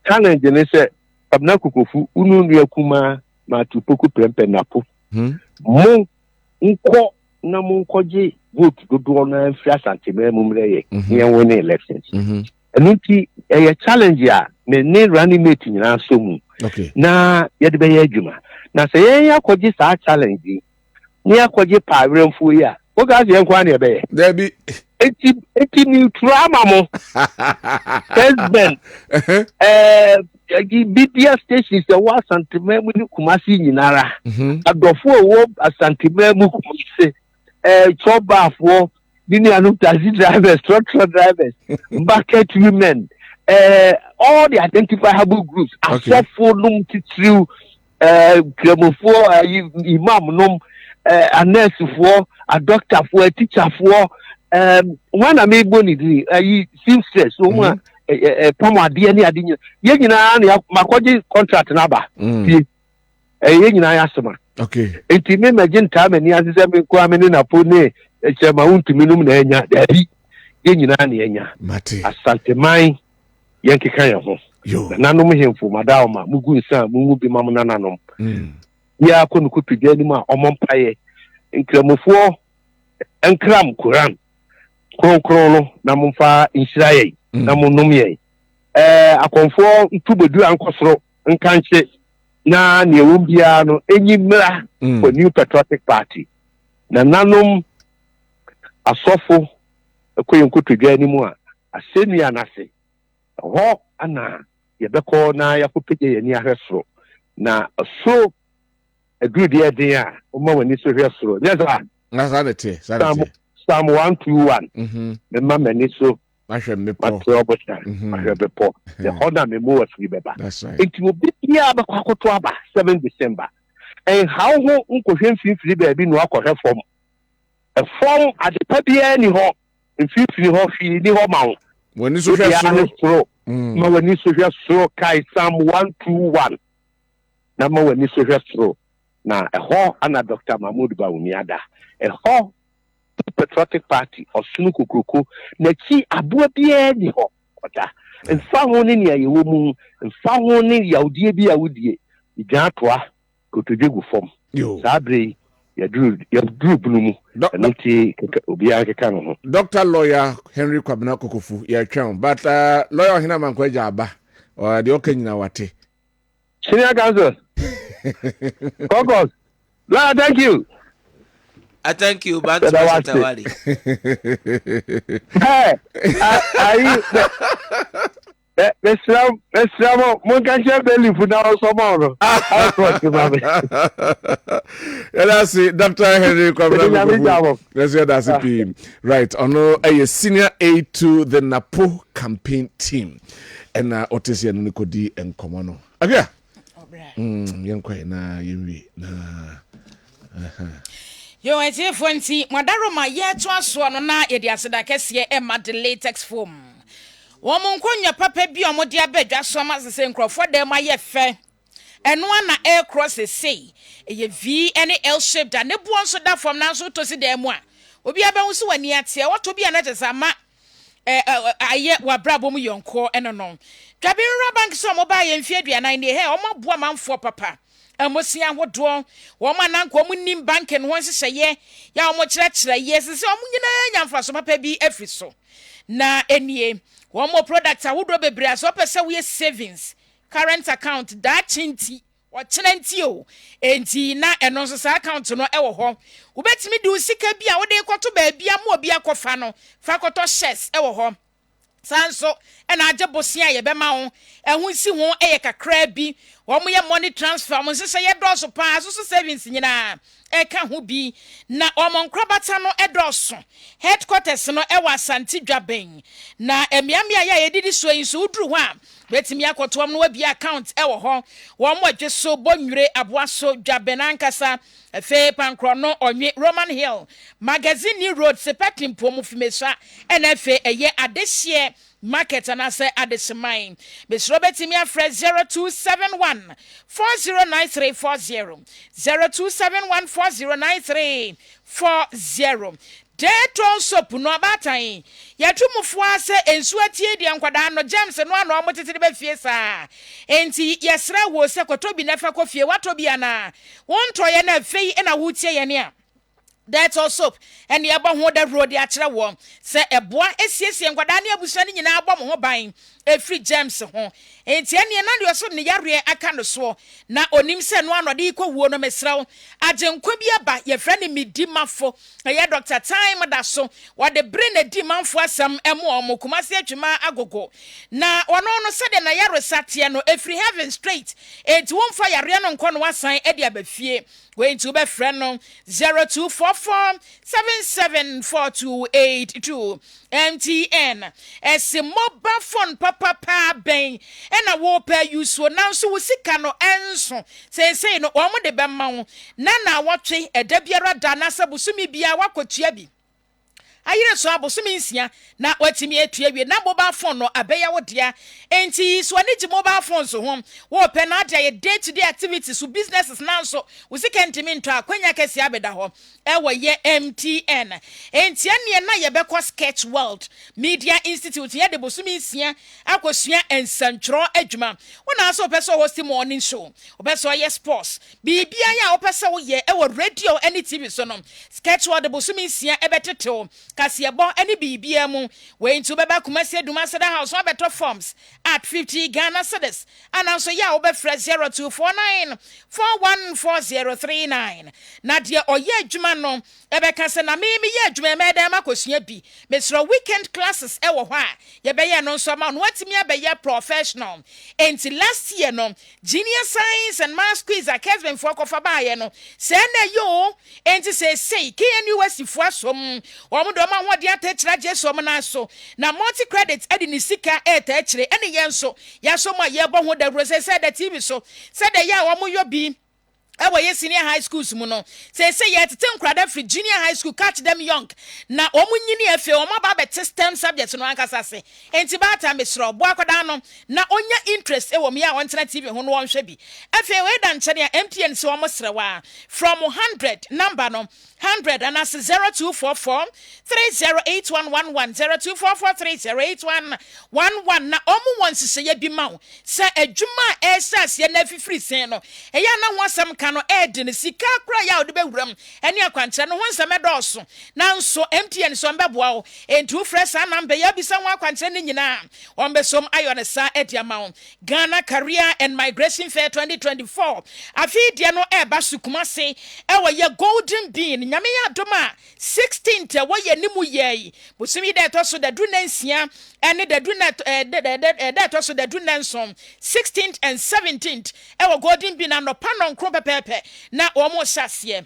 challenge ne se abna kukofu unu nu akuma ma tupoku prempe napo mo nko na mo nkoje vote dodo na free Asante mumre ye yen win elections enunti e challenge ya ne running mate nyina so mu na ye de be ye adwuma na se yen yakoje sa challenge ni yakoje pawremfo ya o ga se yen kwa na e be there be eti ni trauma mo Kessben BPS station se wa Asante Memu ni Kumasi nyinara adofo wo Asante Memu Kumasi chobafo dini anu taxi drivers truck drivers bucket women all the identifiable groups asofo num titriu kremofo imam num a nurse for a doctor for a teacher for one amebo ni di seamstress so mu pomo ade ani ade ye nyina na makoji contract na ba ye nyina ya sema enti me imagine time ni asese me ko amene na po ne chema untumi num na enya dabi ye nyina na enya Asante Man yenkeka ye ho nanom hemfo madawma mugu nsa mugu bi mam nananom ya ko no kopidwa ni ma omompaye nkramofo enkram Quran kronkron no na momfa insiraye na monom ye akonfo ntubedu ankosoro nkanche na ne wumbia no enyimra for New Patriotic Party na nanom asofo ekoyenkotodwa animu a asenu anase ho ana yebekọ na yakopege yani ahwesoro na so aduru de den a oma wani so hwesoro nyeza na sanete Psalm 121 me ma mani so ahwe mepo ahwe bepo the honor me mo afiri beba that's right enti obi bia bakwakoto aba 7 December and how ho nkohwe mfimfiri ba bi no akọhwe fom a form adepa bia ni ho mfimfiri ho fi ni ho ma ho wani so hwesoro ma wani so hwesoro kai Psalm 121 na ma wani so hwesoro na eho ana Dr. Mahmoud Bawumiada eho Patriotic Party of Sunu Kukuku na ki abua bia ni ho oda nfa ho ni ya yewo mu nfa ho ni yaudie bia wudie igya toa kotodwegu fom sabre ya dru blumu nti obi akeka no ho Dr. Lawyer Henry Kwabena Kokofu ya twam but lawyer hina mankwaja aba o de okanyina wate senior counsel Kokos la thank you I thank you, but Tawali. Hey, Mr. Munkache Belly for now, tomorrow. Let's see, Dr. Henry Kwabena. Let's hear that. Right, on a senior aide to the Napo campaign team. And Otisia Nikodi and Komono. Okay. Young na yumi na. Yo etie fonti madaro ma ye to aso no na ye de aseda kese e ma de latex foam wo mo nkonya papa bi o mo de abadwa so ma sese nkrofo de ma ye fe eno na air cross say ye V any L shape da ne buon so da form na so to si de mu a obi abahu so wani ate wato bi na tesa ma aye wa brabo mu yonko eno no Kwabena bank so mo ba ye mfie aduanan ne he o mo boa manfo papa amosia hodo wo mananko mu nim banken ho hyehyeye ya wo kyerɛkyerɛ yes se wo nyina nyamfa so papa bi afri so na enie wo mo product ahodo bebre aso pese wo savings current account da chinti wo kyerɛnti o enti na eno so sa account no ɛwɔ ho wo betimi de usika bi a wo de kɔto ba bia mo obi akɔfa no fa kɔto shares ɛwɔ ho sanso ena agye bosia ye bema ho ehun si ho eye kakra bi wo mo ye money transfer mo sese ye doso pa so savings nyina eka ho bi na o mo nkrabata no edoso headquarters no e wa Santi Dwaben na emiamia ya ye didi so yin so udru ho a betimi akoto am no wa bi account e wo ho wo mo adwe so bonwire aboaso Dwaben ankasa efe pankro no onwe Roman Hill magazine road sepetim pomu fimesa enefe eye adehye market and ase adesimine besro betimi afre 0271 409340 0271 409340 Deton soap no abatan yatumufo ase ensu atie di ankwada no James no ano omotete be fie sa enti yesra wo se kotobi na fa kofie watobi ana wonto ye na fei na wutie ye ne a Deton soap and the aba ho da road ya kire wo se eboa esiesie nkwada ne abusa ne nyina abɔ mo ho ban efri James ho enti ene na de so ne yare aka no so na onim se no anode ikowuo no mesraw agenkwa bi aba ye frɛ ne midimafo ye Dr. Time da so wo de bre na dimamfo asam emo omo kumase atwuma agogo na ono no se de na yare satie no efri heaven straight enti wonfa yare no nkɔ no wasan e de abafie going to be friend no 0244 774282 MTN ese mobile phone papa ben ena wo pa use so now so wo sika no enso say no omo de be ma wo na wotwe eda biara da na sabusumi bia wakotua bi ayire so abosumi nsia na watimi atua wie na mobile phone no abeya wo dia enti so ani gi mobile phone so ho wo pe na dia day to day activities so businesses now so wo sika ntimi nto akwanya kesi abeda ho ewo ye MTN enti ane na ye beko Sketch World Media Institute ye de bosumi nsia akosua ensantro adwuma wona so pe so host morning show obeso ye sports bibia ya opese wo ye ewo radio any TV so no Sketch World de bosumi nsia ebetetew kasiebo ani bibia mu we into beba kumase duma sada house wa beto forms at 50 Ghana cedis. And also ya obefre 0249 414039. Nadia oye adwuma no ebeka se na me ye adwuma me dem akosua bi. Mesro weekend classes ewo hɔ a ye be ye no nso ma no watimi abeye professional. Enti last year no junior science and math quiz at Kessben for kofa ba ye no. Se na yo enti say KNU West fo asom. Omo do ma ho de atechira je so na so. Na multi credit edi ni sika etechire ene ye nso ya so ma ye bo ho da rose say the TV so say the ya omo yo bi ewo ye senior high schools mu no say ye tete nkrada free junior high school catch them young na omu nyini efe omo ba bet STEM subjects no ankasa se enti ba ta mesro bo akoda no na onya interest ewo me ya ontena TV ho no wonhwe bi efe we da nche ne MTN se omo srewa from 100 number no 100 and as 0244 308111 0244 308111 na omu wonsese ye bi ma wo se adwuma esas ye na fifiri sen no eya na ho asem no ed sika kra ya ode bewuram ene akwantre no ho nseme dɔɔso nanso MTN so mbɛboa wo entu fresh number ya bisa ho akwantre ne nyina ombesom ayone sa ediama Ghana Career and Migration Fair 2024 afi dia no eba sukuma se ewo ye golden bean nyame ya doma 16th wo ye nimu ye busumi de to so da du nansia ene da du na da to so da du nansom 16th and 17th ewo golden bean no panon kro pepe na omo hyase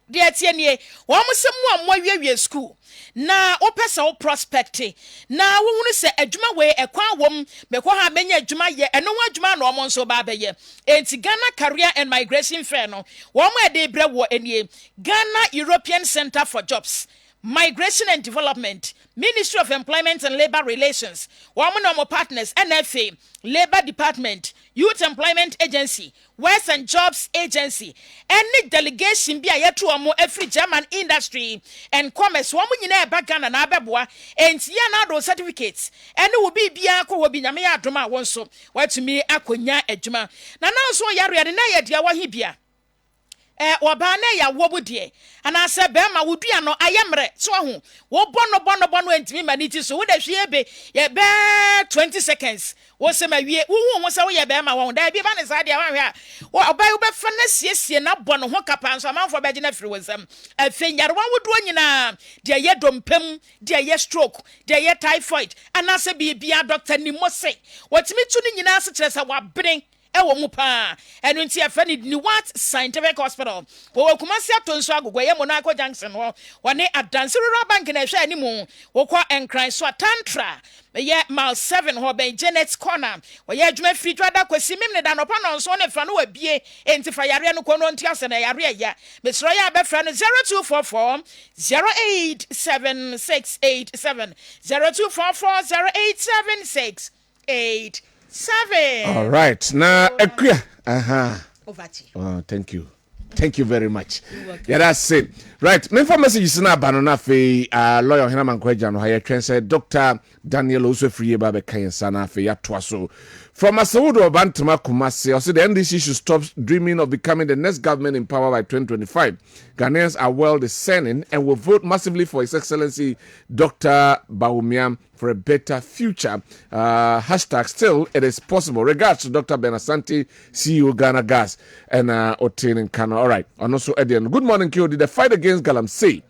de atienie omo semu amowie school na opesa o prospect na wo hunu se adwuma we ekwan wom mekɔ ha benya adwuma ye eno ho adwuma na omo nso ba beye enti Ghana Career and Migration Fair no wo mo ede bre wo enie Ghana European Center for Jobs, Migration and Development, Ministry of Employment and Labor Relations, Woman Partners, NFA, Labor Department, Youth Employment Agency, West and Jobs Agency, any delegation be a yetu omo every German industry and commerce, woman yina bagana na abeboa, and yana those certificates, and it will be biako will be namia drama wonso, what to me akonya ejuma. Na now so yari na ya dia wahibia. Wabane ya wobu die ana se be ma wudua no ayemre so ho wo bono entimi maniti so wo da hwe be ye be 20 seconds wo se ma wie wo se wo ye be ma wo da bi ba ne sa dia wanhwe a wo obai wo be fa na siesie na bono ho kapa so amanfo be gina firi wonsam afenyare wa wodo nyina de ye dompem de ye stroke de ye typhoid ana se bi bia doctor ni mo se wotimi tu ni nyina se kire se wa bren ewo mu pa enu nti afani ni what scientific hospital wo kumasi atonso agogwa ye Monaco Junction ho wone adanse rural bank na hwe animu wo kwa enkran so tantra ye mile 7 ho ben Janet corner wo ye adwuma free twada kwasi mim ne da no pa no so ne fa no wabie enti fa yare no kono nti ase na yare ya mesro ya be fra no 0244 08767 0244 08767 All right. Now, over to you. Oh, thank you. Thank you very much. Yeah, that's it. Right. My information message is na banana fe lawyer Hina Mankweja no higher trend said Dr. Daniel also free babe kayen sana fe ya twaso. From Asawudo Bantama Kumasi, also the NDC should stop dreaming of becoming the next government in power by 2025. Ghanaians are well discerning and will vote massively for His Excellency Dr. Bawumia for a better future. Hashtag still, it is possible. Regards to Dr. Benasanti, CEO Ghana Gas, and Otin in Kano. All right. And also, Edian. Good morning, Kyodi. The fight against Galamsey.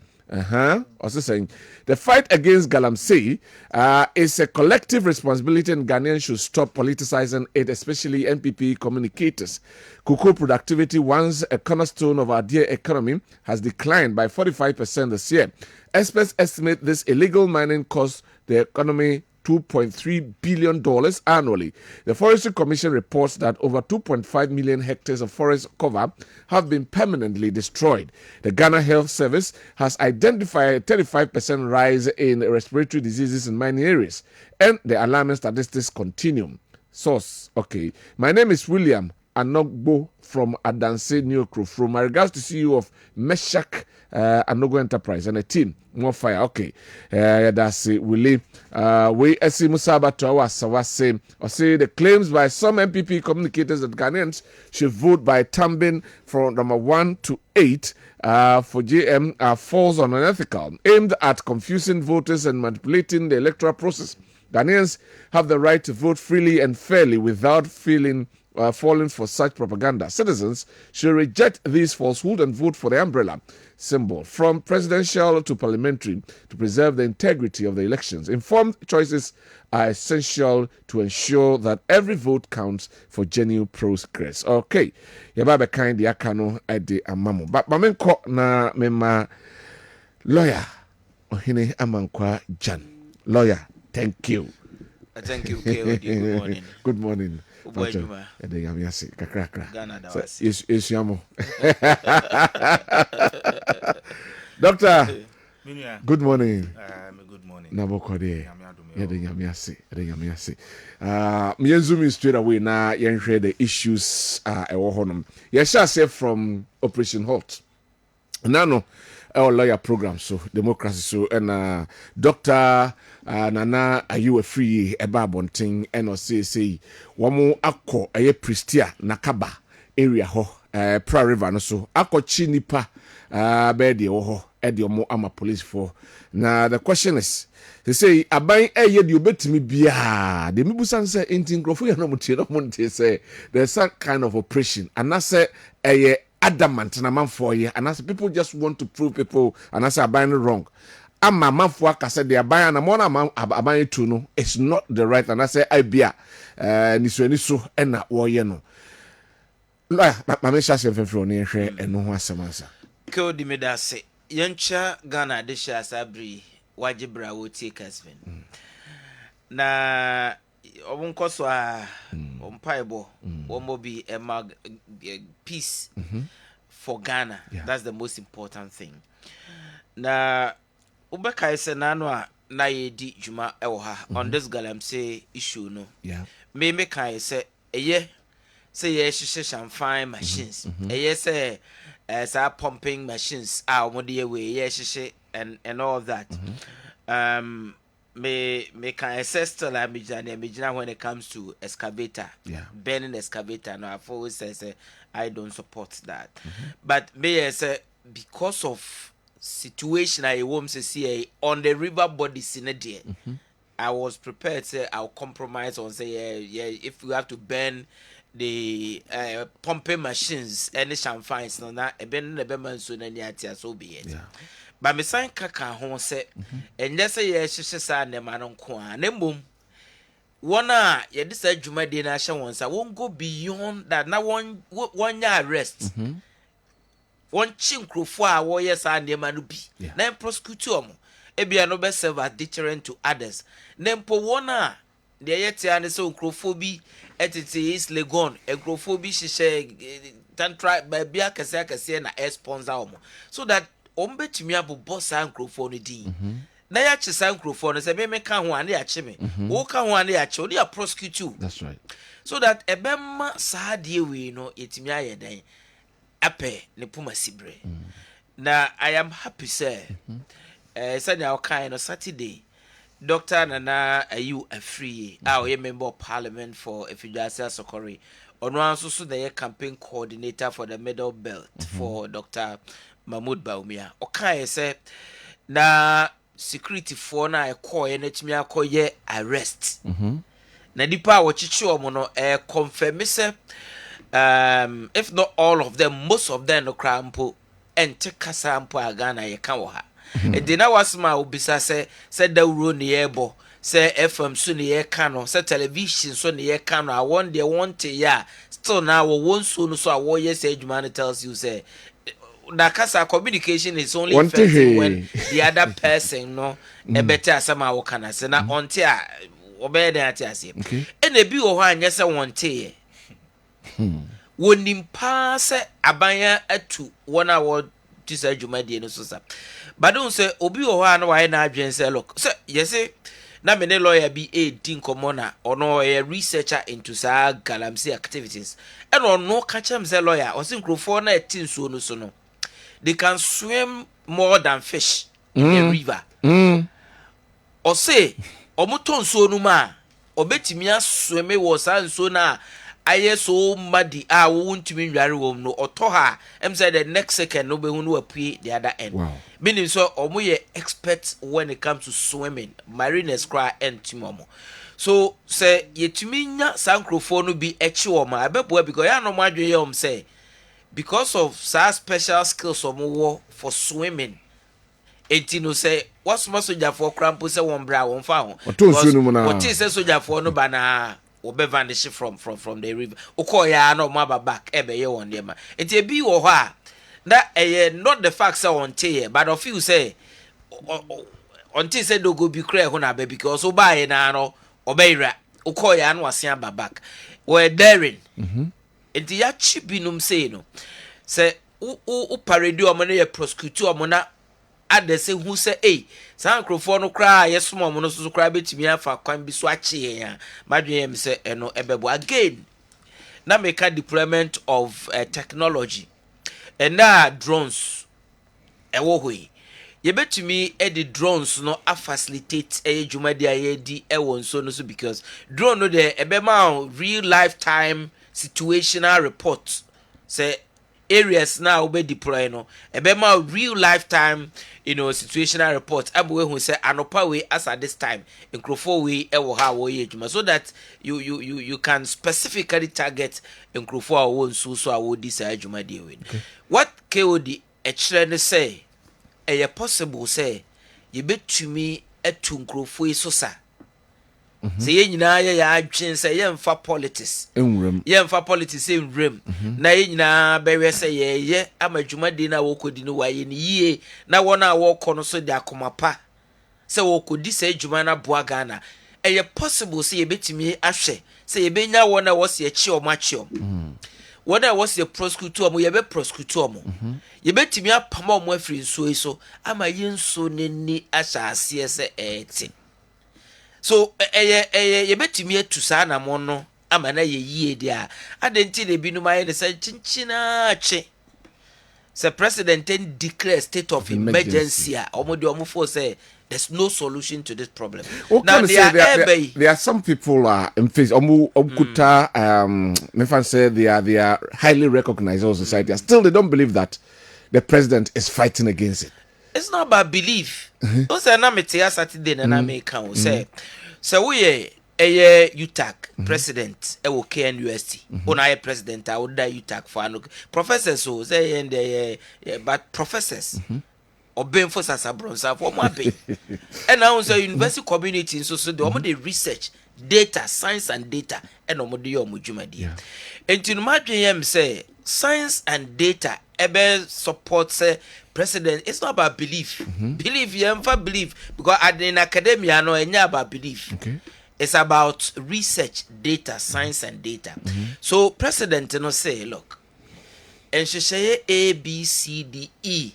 Also saying the fight against Galamsey is a collective responsibility, and Ghanaians should stop politicizing it, especially NPP communicators. Cocoa productivity, once a cornerstone of our dear economy, has declined by 45% this year. Experts estimate this illegal mining costs the economy $2.3 billion annually. The Forestry Commission reports that over 2.5 million hectares of forest cover have been permanently destroyed. The Ghana Health Service has identified a 35% rise in respiratory diseases in mining areas, and the alarming statistics continue. Source, okay. My name is William Anogbo from Adanse New Crew. From my regards to CEO of Meshach Anogo Enterprise and a team. More fire, okay. That's it. We see Musaba to our Sawase. Or say the claims by some MPP communicators that Ghanaians should vote by thumbing from number 1 to 8 for JM false on unethical, aimed at confusing voters and manipulating the electoral process. Ghanaians have the right to vote freely and fairly without falling for such propaganda. Citizens should reject these falsehoods and vote for the umbrella symbol from presidential to parliamentary to preserve the integrity of the elections. Informed choices are essential to ensure that every vote counts for genuine progress. Okay, yaba kind the akano ede amamo. But mamenko na mema lawyer Ohene Amankwa Jan. Lawyer, thank you. Thank you, KOD. Good morning. Good morning. Doctor, good morning. Good morning. Nabokode. Me zoom straight away now. You share the issues. You shall say from Operation Halt. Nano. Our lawyer program, so democracy, so and Dr. Nana Ayu free eba bonting and or say wamo akko aye pristia nakaba area ho pra river no so akko chinipa bedi ho ediomo ama police for. Now the question is, they say aban eye di obetimi bia de mibusan say enti nkrofo ya no mutie say there's some kind of operation and I say aye adamant na man for you, and as people just want to prove people, and as I buying wrong. I'm a man for I said they are buying a mona buying to no, it's not the right, and I say I be niso and na woyeno. My mesha se from near and no one samasa. Kodi me da se yencha Ghana de sha sabri wajibra wo tie Kessben. Na obunkoso a ompaibo womo bi emag peace for Ghana. That's the most important thing. Na ubeka ise nano a na yedi juma ewo ha on this galamsey issue no. Me kai say eye say ye champagne machines. Eye say pumping machines omode we ye and all that. Me can assess to la mijana when it comes to excavator, burning excavator. No, I've always said I don't support that. But me say because of situation I want to see on the river bodies in a day, I was prepared to say I'll compromise on say if we have to burn the pumping machines any champagne no na burn the burn so na niatia so be it. But me sign kaka ho say and just say yes sa ne manon ko an mbom wona ye de sa dwuma de na hye won sa won go beyond that na one ya arrest one chinkrofo a wo yes and ne manu bi na prosecute omo e bia no be serve as deterrent to others na mpo wona de yete an so nkrofo bi etete is legon nkrofo bi hye tantra bia kase na sponsor omo so that ombetumi abobọ sa nkrofo no din na ya che sa nkrofo no se me ka ho ane ya che me wo ka ho ane ya che o dia prosecute you. That's right. So that ebemma sa de we no etimi ayeden ape ne puma sibre. Na I am happy say say na kind no Saturday Dr. Nana Ayu free a member of parliament for Efidjasa Sokori ono anso so the campaign coordinator for the middle belt for Dr. Mahmoud Baumia. Okay, say na security for na call enetimi akoye arrest. Na dipa wo chichi omo no confirm say if not all of them, most of them no krampo ente kasa mpo agana ye kan wo ha. E de na wasma obisa say da wuro ne yebo say FM so ne ye kan no say television so ne ye kan no I want they want ya still now won so no so a wo yes adwuma tells you say the kasa communication is only effective when the other person no e better asama wo kana se na onte a obey dey ati ase e na bi wo ho anya se wonte wonim pa se abanya atu wona wo tisa adwuma die no so sa but don't say obi wo ho ana wa na adwen se look say yes na me ne lawyer bi din komo na ono a researcher into sa galamsey activities and ono ka chem say lawyer o sin krofo na etin so no so no they can swim more than fish in the river. Or say, Omuton so numa, Obetimia swim was and so na aye so muddy a won't mean wom no oto ha say the next second no be hu apue the other end. Wow. Meaning so omo ye experts when it comes to swimming, mariners cry and timomo. So say yetumi nya sankrofo no bi echi wo ma abebo because ya no madwe ye say because of sa special skills omo for swimming. Enti no say what's my soldier for crampo say one bra one fa ho. What is say soldier for no bana obe vanish from the river. Okoya no ma back ebe ye won dem. Enti ebi wo ho a that not the fact say on tie but of you say until say do go be clear ho na be because oba na no obeira ukoya no ase aba back we daring enti ya chibinum say no say u parade o mo na ye prosecute o mo na ade say hu say san krofo no kra yesom mo no so kra betimi afa kwan bi so ache ya madwe em say eno ebebo again na make a deployment of technology and drones ewo hoi yebetumi the drones no a facilitate dwumadi ayedi ewo nso no so because drone no de ebema real lifetime situational report say areas now be deploy no ebema real lifetime situational report abwe hu say anopa we as at this time nkrofo we ewo ha wo ye dwuma so that you can specifically target nkrofo a wo nso so a wo di say dwumadi we what KOD echre say possible say you betumi etu nkrofo so sa say ye nyina ye ya adwen say ye mfa politics enwrem na ye nyina bewe say ye amadwumadi na wo kodi no waye ni yie na wona wo kɔ no so de akomapa say wo kodi say adwuma na boa Ghana possible say ye betumi ahwɛ say ye benya wona wo se achi o machi wona wo se prosecutor mo ye be prosecutor mo ye betumi apama mo afiri nsuo so ama ye nso neni ahyase ese eti so ye betumi atu saa na mo no ama na ye yie dia adenti na binum aye de say chinchina ache say president declare state of emergency a omo de omo for say there's no solution to this problem. Now there are some people in face Omukuta Mefan say they are highly recognized in society. Still they don't believe that the president is fighting against it. It's not about belief. Don't say na metia Saturday na make count say we UTAC president e wo KNUST ona president I would die UTAC for professors so say and but professors obey for sasabronsa for mabe and now say university community so they research data science and data and omode yo mudwumadi enti no madwen yam say science and data ebe support say president. It's not about belief. Belief yam for belief because in academia no enya about belief. It's about research data science and data. So president no say look and she say A B C D E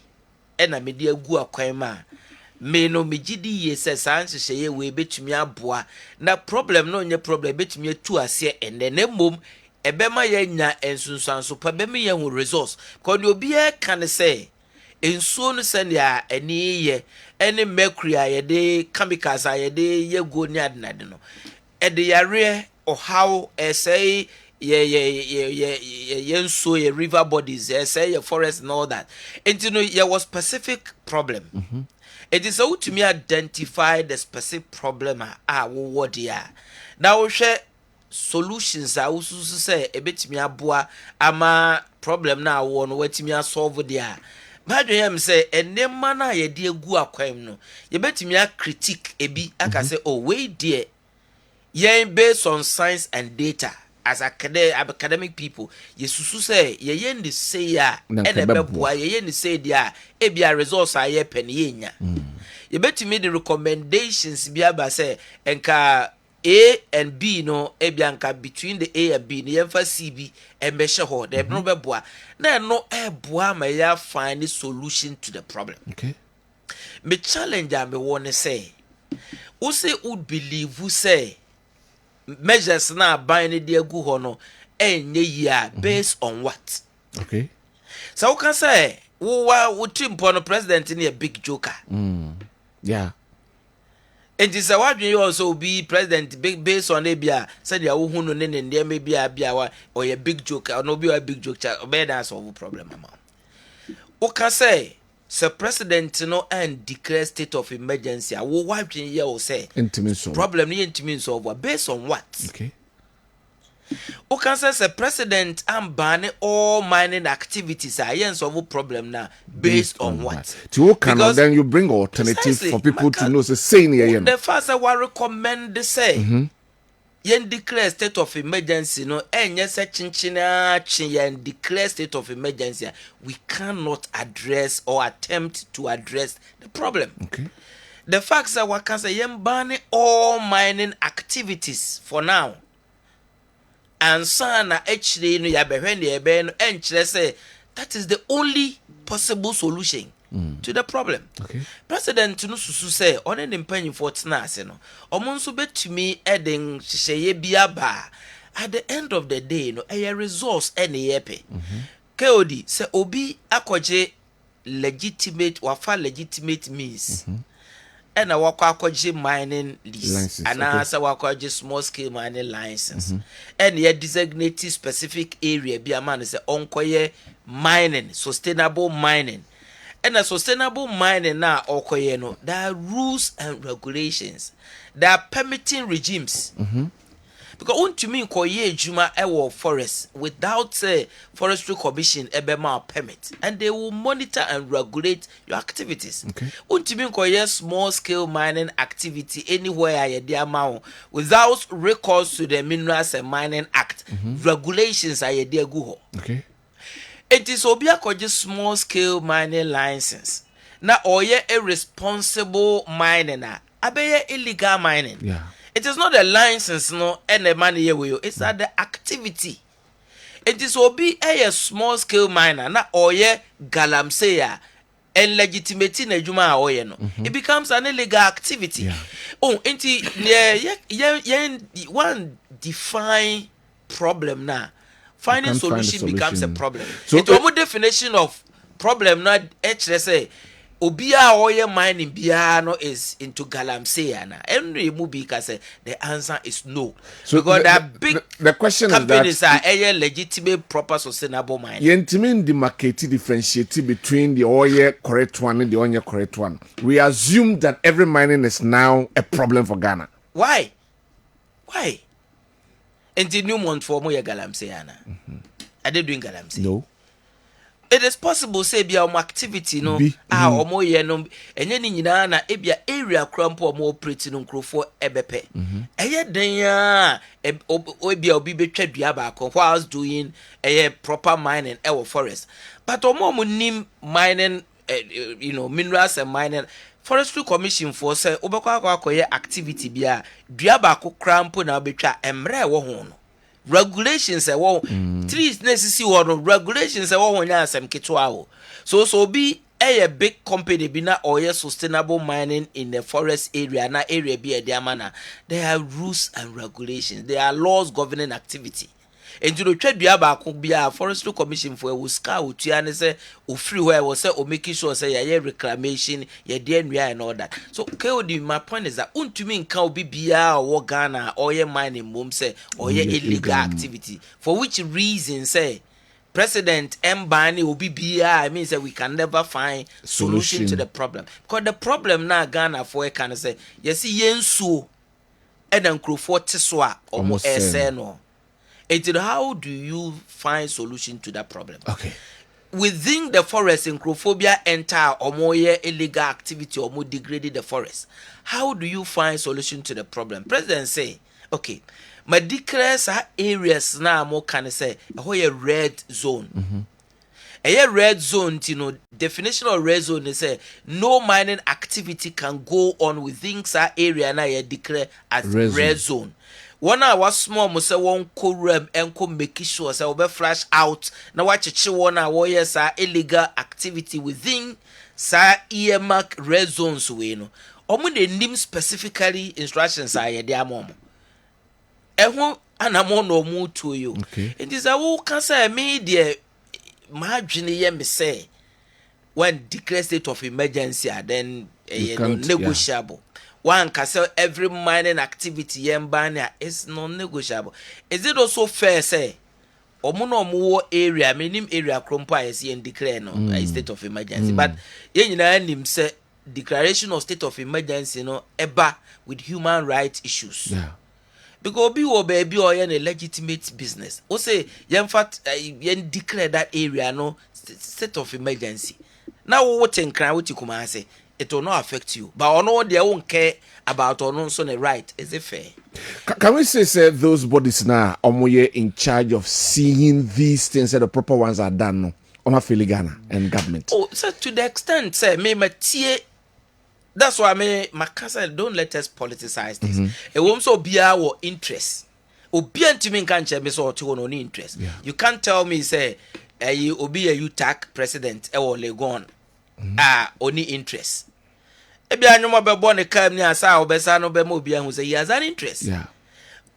and a media gu akwan ma me no megidi ye say science say we betumi aboa na problem no nye problem betumi atu ase ene na mom ebema ye nya ensunsanso pa bema ye hu resource ko de obi e kan say ensuo no send ya eni ye eni mercury ye de chemicals ye de ye go ni adnade no e de yare or how say ye so ye river bodies say ye forest and all that and you know there was specific problem it is how to me identify the specific problem what dia now we share solutions also say a bit me aboa ama problem na wo no watimi solve dia madwe say ene mana ye de gu akwam no ye betimi critique ebi aka say oh we dear ye based on science and data as academic people yesusu say ye yen de say ya ene beboa ye yen de say dia e bia results aye pen ye nya ye betimi the recommendations bia ba say enka A and B no e bia nka between the A and B no ye mfa CB e meshe ho de no beboa na no e boa ma ya find a solution to the problem. Okay, Me challenge am me won say who say would believe who say measures na ban de agu ho no enye yi based on what? Okay, so we can say wo timpo no president ni a big joker. Yeah, It is a what you also be president big based on Abia said ya who no ne there may be a or a big joke or no be a big joke or better solve problem amount. What can say? Sir President no and declare state of emergency. I will wipe in here or say problem intimate solve based on what? Okay. Who can say the president and ban all mining activities are yes of a problem now based on what? To cannot then you bring alternative for people to know the same here. The first I will recommend the say yen declare state of emergency no and yes yen declare state of emergency we cannot address or attempt to address the problem. Okay. The facts are what can say yen ban all mining activities for now. And sana actually no ya behwende ebe no enchire say that is the only possible solution to the problem. Okay. President no susu say one ne mpanyin for tena ase no omo nso betumi eden hyehyeye bia ba at the end of the day no a resource ene yepe KOD say obi akoje legitimate means and a wakwaji mining lease and as a wakwaji small scale mining license and ye designated specific area be a man is onkoye mining sustainable mining and a sustainable mining now okoye no there are rules and regulations, there are permitting regimes because untumi koye juma ewo forest without forestry commission ebema permit and they will monitor and regulate your activities. Okay. Untumi koye small scale mining activity anywhere ye dey amount without recourse to the Minerals and Mining Act. Regulations are ye dey go ho. Okay. It is obi akoje small scale mining license na oye irresponsible mining na abeye illegal mining. Yeah. It is not a license, no, and the money here with you. It's at the activity. It is obi a small scale miner, not oye galamsey and legitimating a juma oye no. It becomes an illegal activity. Yeah. Oh, inti one define problem now. Finding solution becomes a problem. So it's a definition of problem not say. Obia oye mining biano is into galamsey na every movie can say the answer is no. So because that big the question companies is that are legitimate, proper, sustainable mining. Yentimin demarcate differentiate between the oil correct one and the oil correct one. We assume that every mining is now a problem for Ghana. Why? And the new month for moya galamsey na. Are they doing galamsey? No. It is possible say bia activity no omo ye no enye ni nyina na ebia area krampo omo operate no nkrofo ebepe eye den a ebia obi betwa dua ba ko whilst doing proper mining ewo forest but omo nim mining Minerals and Mining Forestry Commission for say obekwa akoye activity bia dua ba ko krampo na betwa emre wo ho no regulations trees necessary or regulations some kitwa so be a big company be na oil sustainable mining in the forest area na area be a diamana. There are rules and regulations, there are laws governing activity. And you know, trade be a forestry commission for a scout to say or free where was say or making sure say reclamation, and all that. So KOD, my point is that untumin can be bia or Ghana or mining mum say or illegal activity. For which reason say President Mbani will be bia, I mean say we can never find solution to the problem. Because the problem now Ghana for can say yes yensu and crew for tiswa almost no. How do you find solution to that problem? Okay. Within the forest, Incrophobia enter or more illegal activity or more degraded the forest. How do you find solution to the problem? President say, okay, my declares are areas now more can say a red zone. A red zone, definition of red zone is say no mining activity can go on within that area now you declare as red zone. One was small must one co-rem and make sure say we flash out now watch one warriors are illegal activity within sa earmark red zones we no they name specifically instructions are there mom and I'm no more to you. Okay. It is a who can say media margin me say when declare state of emergency then negotiable. one can sell every mining activity yembania is non-negotiable. Is it also fair say omuno omuwo area minim area krompa is yen declare no a state of emergency but yen nim say declaration of state of emergency no eba with human rights issues. Yeah. Because obi wo baby or yen a legitimate business. O say yen fat yen declare that area no state of emergency. Now what in cry what you come and say it will not affect you. But on all they won't care about or so the right. Is it fair? Can we say those bodies now are in charge of seeing these things that the proper ones are done no? Ghana and government. Oh, so to the extent say me that's why my cousin don't let us politicize this. It won't so be our interest. Obi antimi kan che me so to no interest. You can't tell me say obi a UTAC president e wo Legon only interest. Ebi anyoma be born kam ni asa obesa no be ma obi ahu say he has an interest. Yeah.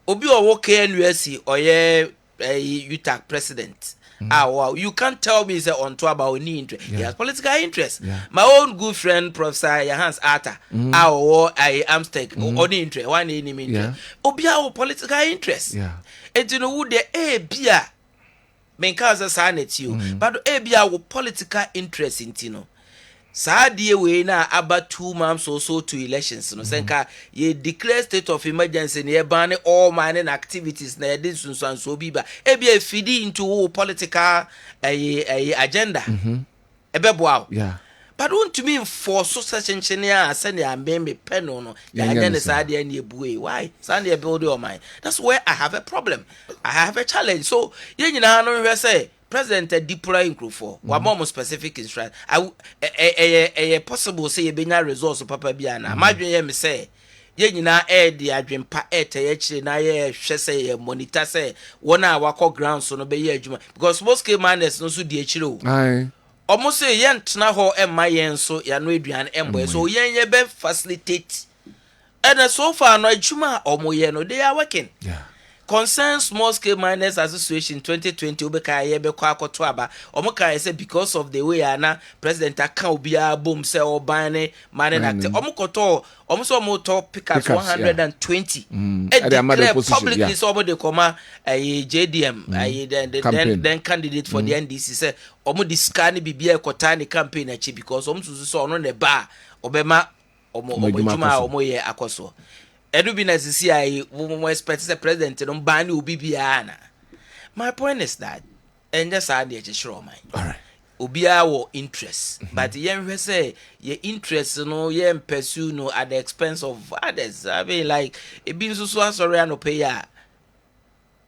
Obi owo KNUSC oye UTAC president. Wow, you can't tell me say on to about any interest. He has political interest. My own good friend Professor Hans Atta I am stake only interest one name interest. Obi our political interest. And you know who the bia menkaza sanet you but bia our political interest in tino. Saadie we na about 2 months or so to elections no senka ye declare state of emergency ne ban all mining activities na this so biba e be feed into political agenda ebeboa but want to mean for so such engineer send ya me pen no ya agenda saadie na ebue why saadie build your mind. That's where I have a problem. I have a challenge. So ye nyina no hwe say President deploy for one more specific instruction. I possible say benya resource papa bia na madwen me say ye nyina the adwen pa ye na ye hwe say monitor say one a wako ground so no be ye adwuma because most case miners no so di akire o aye almost say ye ntna ho emma yen so ya no aduan embo so yen ye be facilitate and so far no adwuma omo ye no they are working. Concern small scale miners association 2020 obeka ye be kwa akoto aba omuka say because of the way ana president aka obia boom say obane mining act omukoto omuso moto pickups 120 and declare publicly so they come JDM then candidate for the NDC say omu discard bibia ekotani campaign achi because omususu so ono ne ba obema omo omo ye akoso edu bi na sisi ai we expect the president no ban obi bia na. My point is that and just add the chiro man. All right. Obia wo interest but yen hwe say your interest no yen pursue no at the expense of others. I mean like e bi so sorry no pay ya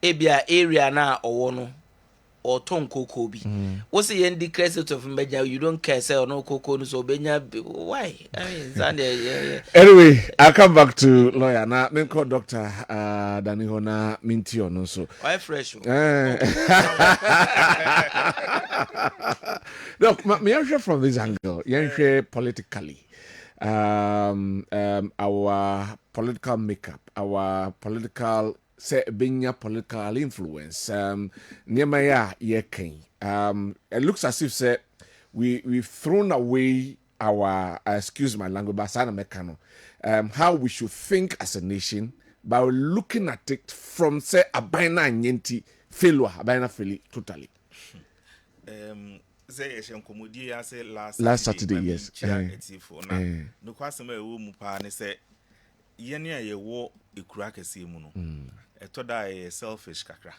ebia area na owo no or ton koko bi what's the end declare state of emergency you don't care say or no koko no so benya why I mean anyway I'll come back to lawyer now me call Dr. Daniho na minti ono so why fresh look me answer from this angle you politically our political makeup our political say benya political influence Nehemiah yekin it looks as if say we've thrown away our excuse my language basana mekano how we should think as a nation by looking at it from say abina nyenti failure abina faili totally say komodi ya say last Saturday yes no kwasema ewo mu pa ne say yene a yewo ekura kase mu no etoda selfish kakra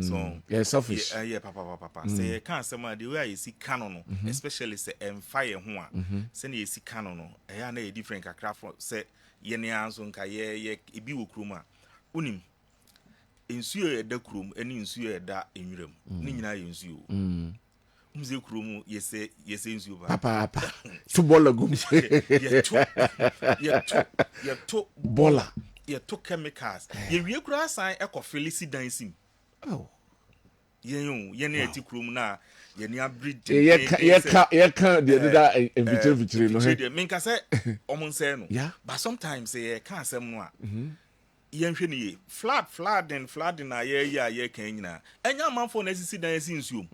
so yeah selfish yeah papa say can asema the way you see canon no especially say fire ho a say na you see canon no na e different kakra from say yene anso nka ye ebi wo krum a unim ensuo e da krum eni ensuo e da enwuram ni nyina ye ensuo mze krum yese ensuo papa football gum ye to bola ye to chemicals ye wie kura san ekofilisi dansim ye na eti krum na ye ni abrid ye ka the vitri no he me nka say omonse no but sometimes ye ka asem no a ye nhwe ni flood na ye kan nyina enya manfo na sisi dan esi nsuom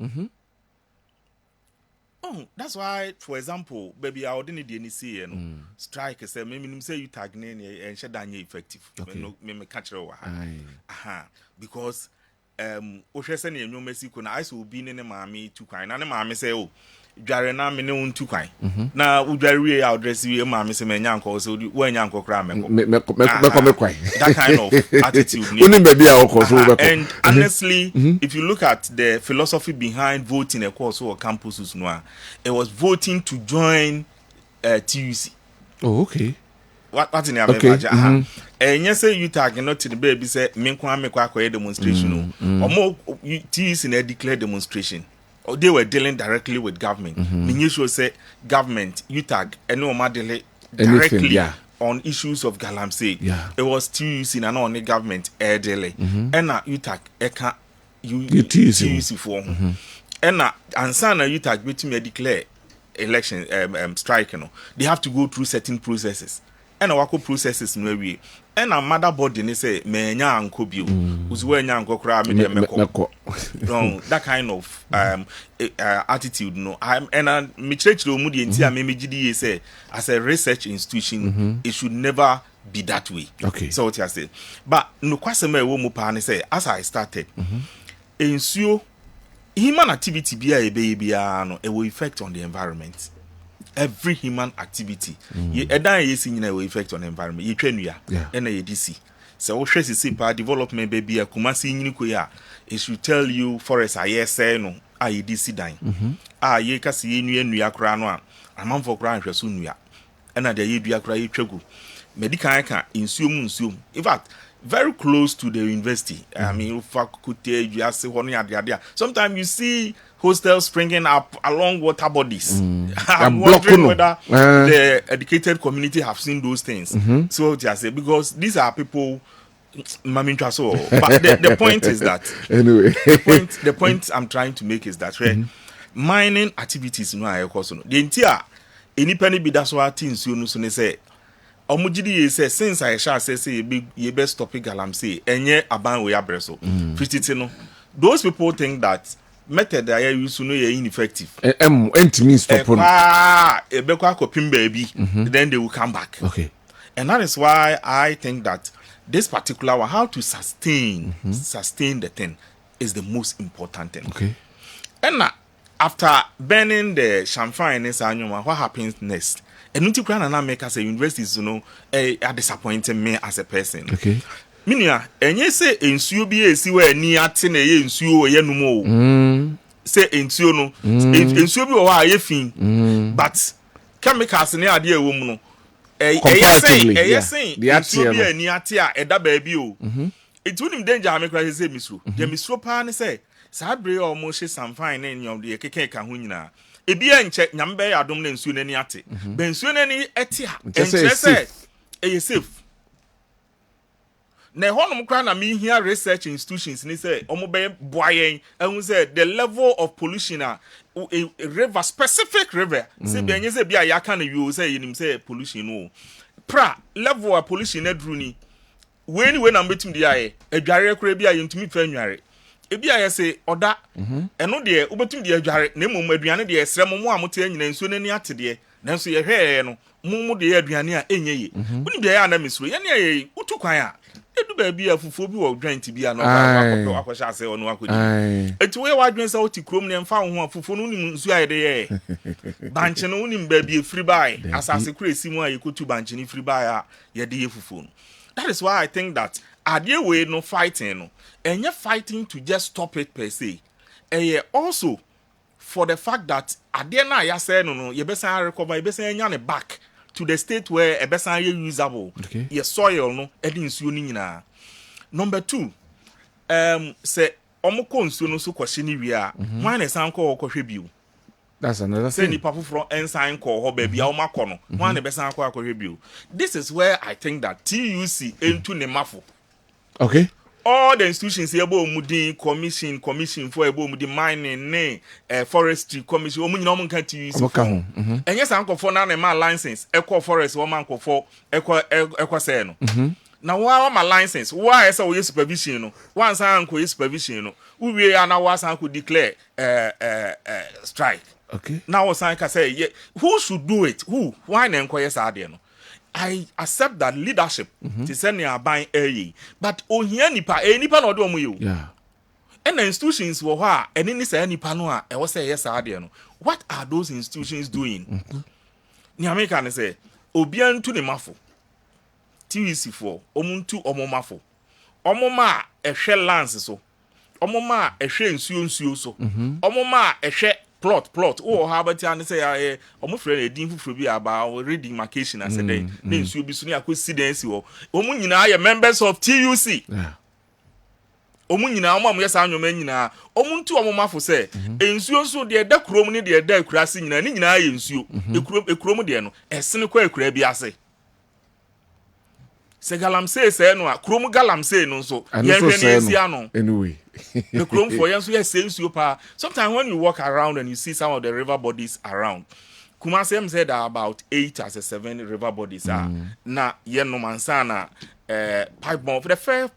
Oh, that's why, for example, baby, I wouldn't need any see strike. Say, maybe say you tag name and shut down effective. Okay. Me catch it. Aha, because Oshesen and your Messi kuna I will be in a mammy too kind. And a mammy say, oh, Jarena me no too kind. Now, would I really address you, mammy, say, my uncle, so when uncle cram that kind of attitude. And honestly, if you look at the philosophy behind voting a course or campuses, it was voting to join TUC. Oh, okay. What in the okay. And yes, you tag not to the baby say, Minkwa demonstration or more TUC in a declared demonstration. Or they were dealing directly with government. You should say government, you tag, and no matter directly on issues of Galamsey. It was TUC and on the government daily. And now you tag Eka you TUC for. And now Ansana you tag between me declare election strike. They have to go through certain processes. And our processes no way. And a mother body they say me nya anko bio. Who's where nya anko kra me meko. No, that kind of attitude no. And me church lo mu de ntia me gidi say as a research institution it should never be that way. Okay. So what I say. But no kwasema e wo mu pa ne say as I started ensuo human activity bia no it will effect on the environment. Every human activity will effect on the environment. You train ya and a DC. So development baby a kumasi ya it should tell you forest no DC dying. Ye kasi nuya krano a man for grand nuya. And at the year cry tregu. Medical can insume. In fact, very close to the university. I mean, faculty, you see one there. Sometimes you see hostels springing up along water bodies. I'm wondering whether the educated community have seen those things. So just say because these are people. But the point is that anyway, the point I'm trying to make is that mining activities the entire any penny be that's what things you know so they say. Omujidi say since I shall say ye best topic galamsey enye aban we abreso 50 no those people think that method that you use no ineffective means stop baby then they will come back. Okay. And that is why I think that this particular one how to sustain the thing is the most important thing. Okay. And after burning the champagne what happens next? And not to na make us a universities, are disappointing me as a person. Okay. Minia, and you say in Subi, see where near Tine in Su Yenumo. Say in Suno, in Subi or I fin. But can make us an idea woman. Comparatively, the Subi near Tia, a double baby. It wouldn't danger I make I say, Miss Ru. The Miss Ropan say, Sabre or Moshe some fine in your dear Keke Kahuna. Ebia nche nyambe adom na nsuo nani ate ben nsuo nani ete ha enche se e safe na honom kra na me here research institutions ni say omo be boayen ehun say the level of pollution a river specific river say be enye say bia ya kan wi say yinim say pollution no pra level of pollution adru ni we na metum dia ye adware kra bia yentumi fa nware ebi aye say oda eno de obetum de adware na mom aduane de esrem mo amote anyina nsuo nani ate de nanso ye hwe no mom de aduane a enye ye woni de ya na mesuro ye ne ye utu kwan a edu ba bi afufuo bi wo dwant bi a no akosha ase ono akodi etu we wa dwen sa oti krom ne mfa ho afufuo no nim nsuo aye de ye banche no nim ba bi efiri bai asase kura esimu a ye kotu banche ni free bai a ye de ye fufuo no. That is why I think that adie we no fighting no and you're fighting to just stop it per se. And also for the fact that at the end I say no, you best recover, you best back to the state where a best usable. Okay. Your soil no, na. Number 2, say omoko nsuo no so kwashini wi a, wan na san ko kwahwe That's another say thing. ni papu from ensign call ho baby a omako no, wan na best akwa kwahwe. This is where I think that TUC into ne mafo. Okay. All the institutions here mudin commission for mudin mining forestry commission omunyina omun kan TUC and yes anko for na ma license eco forest wo man for eco say no na wa ma license why say we supervision no once anko supervision no we na wa san ko declare strike Okay. Now I can say, who should do it? Who? Why na enquire say no? I accept that leadership to send near buying a but oh here nipa na do omo you. Yeah. And the institutions were and any say nipa no a was say yes no. What are those institutions doing? Ni American say obian to the mafo. TVC for omuntu omomafo. Omoma ehwe lance so. Omoma ehwe nsuo so. Omoma ehwe plot oh how about you say omo frɛ edin fufuro bi about reading marcation as a day na nsuo bi so ne akosidence wo omo nyina ye members of TUC Yeah. omo nyina omo yesa anwoma nyina omo ntu omo mafo sɛ nsuo so de da kurom ne de da akurase nyina ne nyina ye nsuo ekurom de no ɛsene kɔ akura bi ase se galamsey say no kurom galamsey no so ye hwɛ ne ano anyway. the chrome for you, so yes, sense you power. Sometimes when you walk around and you see some of the river bodies around, Kumasem said about 8 as a 7 river bodies are na yen no mansana pipe bomb for the first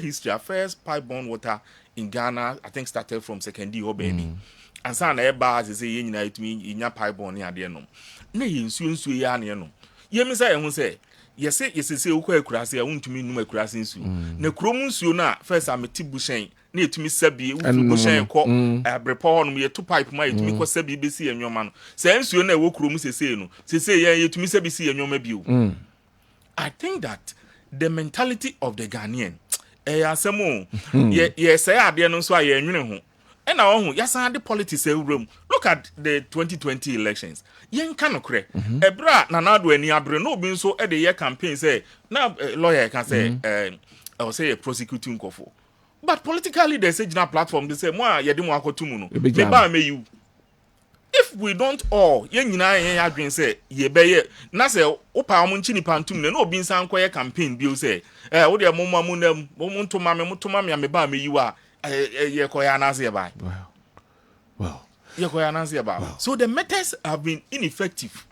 history, first pipe bomb water in Ghana, I think started from second year baby. And sana eba as say yen in your pipe bomb near the no. Na yin su ya no. Ye me say yes say ukwa akurase a wontumi num akurase nsu na krom nsuo na first ameti bushen na etumi sabi ufu bushen ko abrepo ho no ye to pipe ma etumi ko sabi besi enwoma no say nsuo na ewo krom sese no sese ye etumi sabi si enwoma bi o. I think that the mentality of the Ghanaian asemo ye say ade no so aye enwene ho and now yasan the politics room. Look at the 2020 elections. Yen kanokre. Ebra na nado ani abre no bi so e de year campaign say na lawyer can say I will say a prosecuting kofo. But politically they say na platform they say mo ye de mo akoto mu no. Me ba me you. If we don't all yen nyina yen adwen say ye be ye na say opa mo nchi ni pantum na obi nsan koye campaign bi o say wo de mo mamu nam mo ntoma me me ba me you a ye koya na say ba. Wow. Wow. So the methods have been ineffective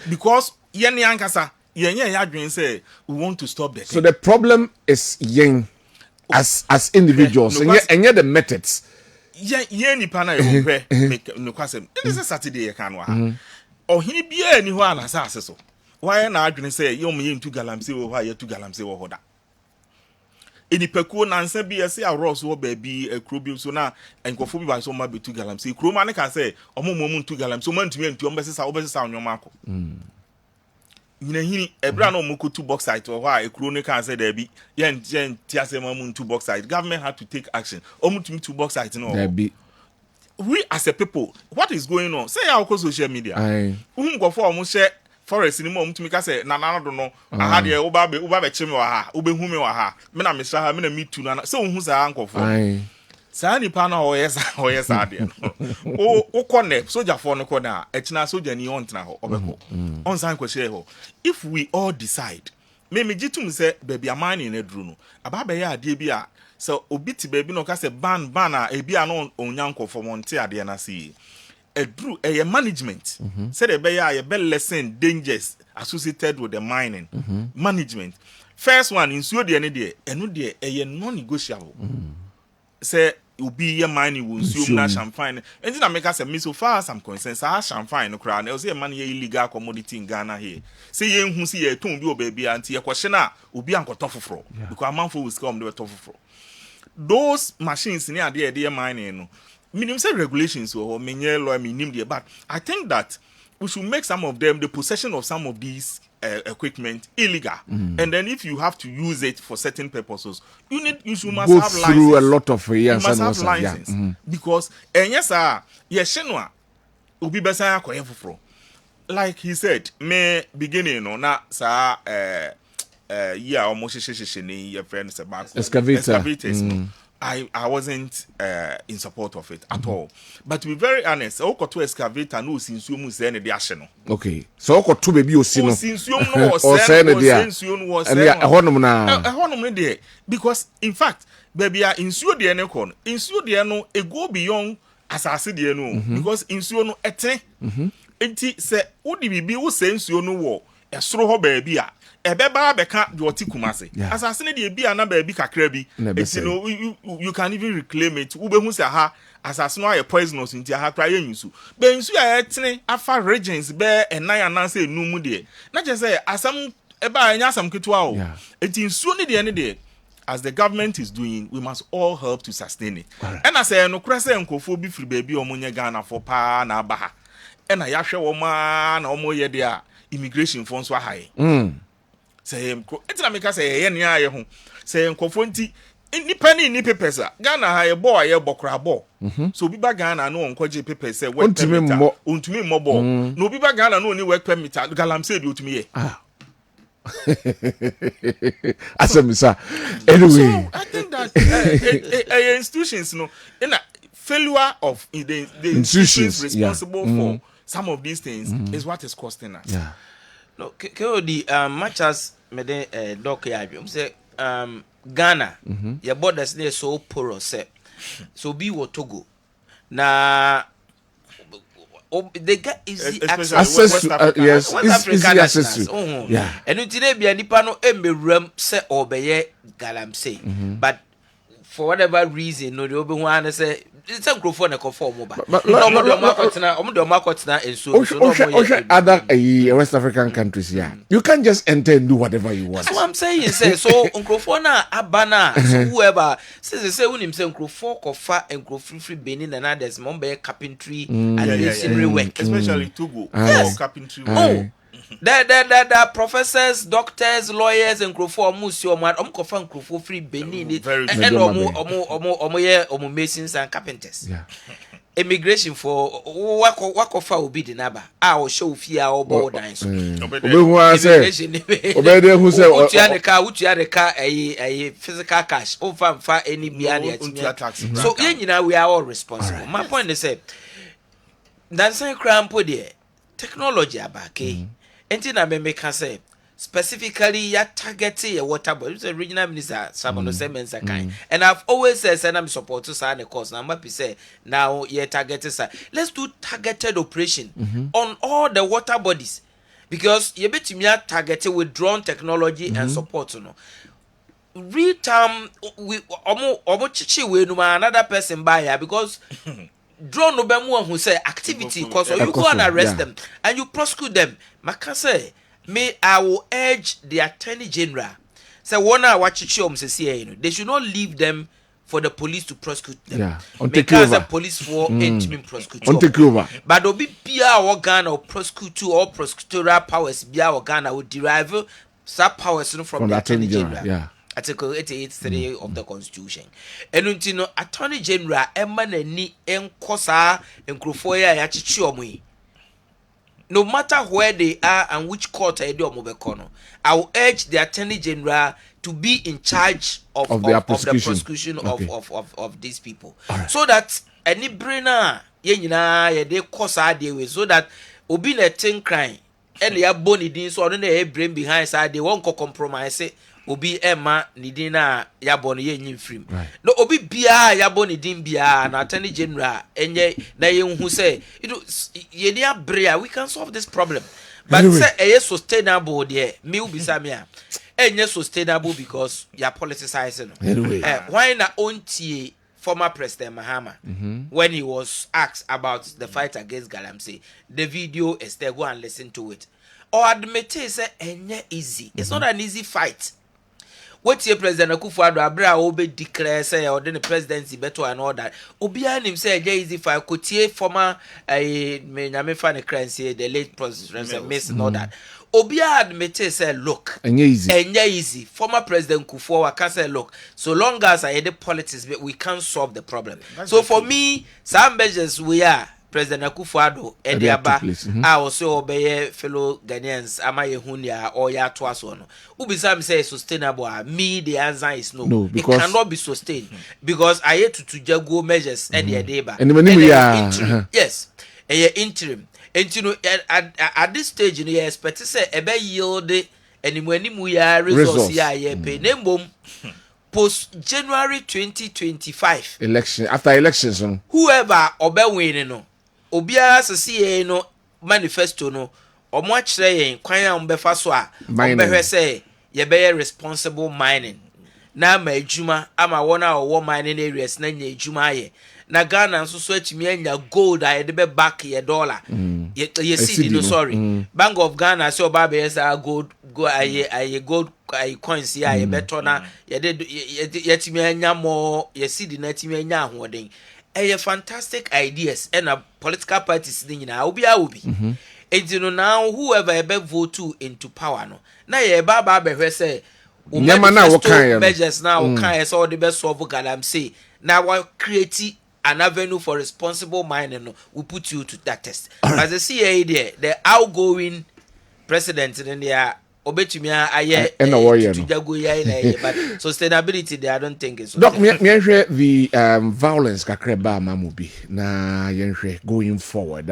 because yen yankasa yen yadwen say we want to stop that. So the problem is yen as individuals and yet the methods. Yen nipa na ye hwe no kwasem. This is Saturday ye kan wa. Ohini bia ni ho ana sa so. Why na adwen say ye omo ye ntu galamsey wo ho ye tu galamsey wo ho da. Enipakuo nansa bi ese aros wo baabi akrobi so na enkofo bi ba so ma betu galamsey kroma ne ka say omomo ntu galamsey o mantumi ntu ombesesa obesesa onwoma akọ nyina hini ebra na omokotu box site wo ha ekro ne ka say da bi yen tiasema mu ntu box site government had to take action omutumi to box site no we as a people what is going on say our social media nkofo omo share forest ni mo mutumi ka say na do no aha de wo ba be chime wa ha wo be hu me wa ha me na me sha ha me na me tu na say wo hu sa ankofo sa ni pa na o yesa de o kone soldier for no kona e china soldier ni on tena ho obeko on san ko share ho if we all decide me gitum say baby amani na duru no aba be ya ade bi a so obi ti baby no ka say ban a e bi a no onyankofo monte ade na see edru a management said a be lesson dangers associated with the mining management. First one in suo de ne de eno de a non-negotiable. Say ubi ye mining will assume na champagne. And then I make us a so far as I'm concerned, champagne no crowd. I was a money illegal commodity in Ghana here. Say ye who see a tune do baby anti a question ubi anko tough because a man for will come do a tough. Those machines near the mining no. Minimum say regulations or menye law minimum there, but I think that we should make some of them the possession of some of these equipment illegal, and then if you have to use it for certain purposes, you must go have through license. A lot of years. You must have license because yes shenwa obi besa akoye foforo. Like he said, me beginning no na sa yeah almost sheshe your friends about excavators. No. I wasn't in support of it at all. But to be very honest, I got to excavate no since you must say the action. Okay. So I got to baby or since you know was because in fact, baby are insure the enecon, insure the no a go beyond assassin the no because insure no ete enti say would be sense you know a straw baby ebeba beka de oti kumase asase ne de bi ana ba bi kakra bi you can even reclaim it ube hu se ha asase no aye poisonous nti ha kra yensu be nsu ya etene afa regions be enan ananse enum de na je say asam eba anya asam ketua o enti nsu ne de as the government is doing, we must all help to sustain it. And I say, no cressa and kofo be free baby or munya Ghana for pa na baha. And I yasha woman or more yedia immigration funds were high. Say, it's not make us say, any eye home. Say, confonti, independent in papers. Ghana high boy, a bokra bo. So be back Ghana no on koji papers say, work permit, unto me mobile. No be back Ghana no any work permit. Galam said you to me. Sir. Anyway, so I think that institutions, in a failure of the institutions responsible for some of these things is what is costing us. Yeah. No, KOD, much as me doc say Ghana, your borders near so porous, so be what Togo. Na they get easy access to yes, easy access to. Yeah. And today be nipa no emewram se obeye galamsey. But for whatever reason no dey obi hu an say it's a growth for na conform ba. No do market na enso no other West African countries here. You can't just enter and do whatever you want. That's what I'm saying. So nkrofo na abana so whoever say when him say nkrofo kofa nkrofo free Benin and others mo be carpentry and masonry work, especially Togo or carpentry work. The professors, doctors, lawyers, and nkrofo musi kofa nkrofo free Benin and omo masons and carpenters. Yeah. Immigration for wakofa obi di naba will show fear or board dines. Immigration who say utia the car a physical cash over any tax. So we are all responsible. Right. My point is say that's a crampo there technology abake. Entina me can say specifically ya targeting a water body. The regional minister Samono Semensa kind. And I've always said I'm support to sign the course. Now I'm say now yeah targeted. Let's do targeted operation on all the water bodies. Because you bet me targeted with drone technology and support, real time we almost chichi we no another person buy here because drone no be one who say activity cause so you go and arrest them and you prosecute them. Maka say I will urge the Attorney General. Say one hour they should not leave them for the police to prosecute them. Yeah, because the police for intimate prosecute. But obi bia organ or prosecute or prosecutorial powers bia organ will derive some powers from the Attorney General. Yeah. Article 88.3 of the Constitution. And until Attorney General Emma ni enkosa enkrofo ya yachichi no matter where they are and which court I do omobekono, I will urge the Attorney General to be in charge of the prosecution of these people. Right. So that any brainer ye de kosa de so that obi na tin crime and ya boni din so no na brain behind side they won't compromise it. Obi Emma Nidina Yabon Yen Frim. No Obi Bia Yabon Din Bia and Attorney General and ye who say Yenia Brea, we can solve this problem. But anyway. Say a sustainable there, me bisamia. And yes sustainable because you're politicizing. Anyway. Why not own former President Mahama when he was asked about the fight against Galamsey, the video is there, go and listen to it. Or admit it say easy. It's not an easy fight. What your President Akufo-Addo abra obe declare say or the presidency better and all that. Obia him say easy fight kotie former me nyame fa ne crancy the late president miss and all that. Obia admit say look easy. Former President Kufuor can say look so long as I had politics we can't solve the problem. That's so for me some measures we are President Akufo-Addo Ediaba I also obey fellow Ghanaians amaye hunya or ya twaso no ubisa say sustainable me the answer is no because it cannot be sustained because I had to jago measures and the deba yes interim and you know at this stage you know expect to say ebe yield animu ya resource ya pay nembom post January 2025 election after elections whoever obe win no Obia see no manifesto no omo akire yen kwan a ombefa so a ombehwe say ye be responsible mining na ma adwuma ama wona owo mining areas na nya adwuma aye na Ghana nso so atimi anya gold a ye de be back ye dollar ye cedi no sorry Bank of Ghana say oba be say gold go aye gold coins ya ye beto na ye de ye timi anya more ye cedi na timi anya ahoden fantastic ideas and a political parties ni nyina obi a obi enti no now whoever ebe vote to into power no na ye ba be say nyama na wo kan measures na wo kan so the best solve galamsey na we create an avenue for responsible mining no we put you to that test as the CA there the outgoing president in there obetumi aye to jago ya na but sustainability there I don't think it's doc me the violence kakreba mamubi na yenhwe going forward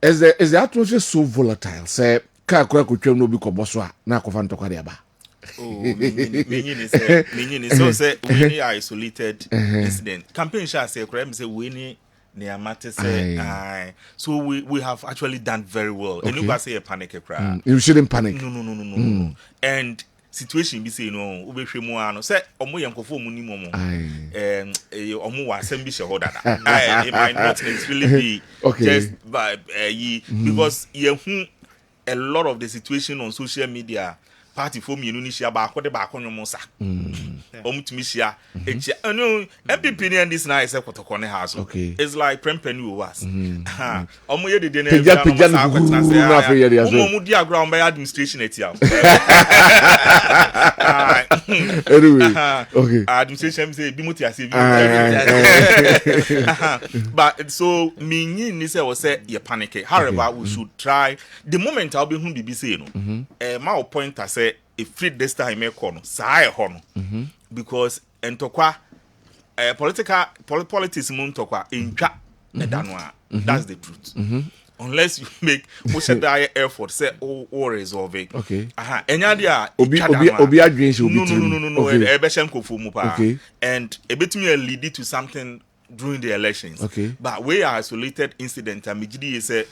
is the atmosphere so volatile say ka kwa kutwam no bi koboso a na akofa ntokwa de ba meaning so say we isolated incident campaign sha say crime say we so we have actually done very well. And you say a panic cry. You shouldn't panic. No. And situation be say no, we be more no say omo yankofo mu ni momo. Omo wa sembi she hoda da. It might not necessarily be just by because you a lot of the situation on social media. Party for me ni shia ba akode ba akonyo mo sa omutumi shia echi no MPP and this nice ekotoko ne house it's like prempeni was omo ye de na omo di agro by administration etia anyway administration say bi muti ase but so me ni say we say ye panic however we should try the moment I'll be hu bibi say no my point say if free this time no say hono because entokwa politics mun tokwa entwa edano that's the truth unless you make most dire effort say or resolve it enya dia obi adwen se obi no e be shem kofu mu pa and e betumi lead to something during the elections but we are isolated incident and megidi say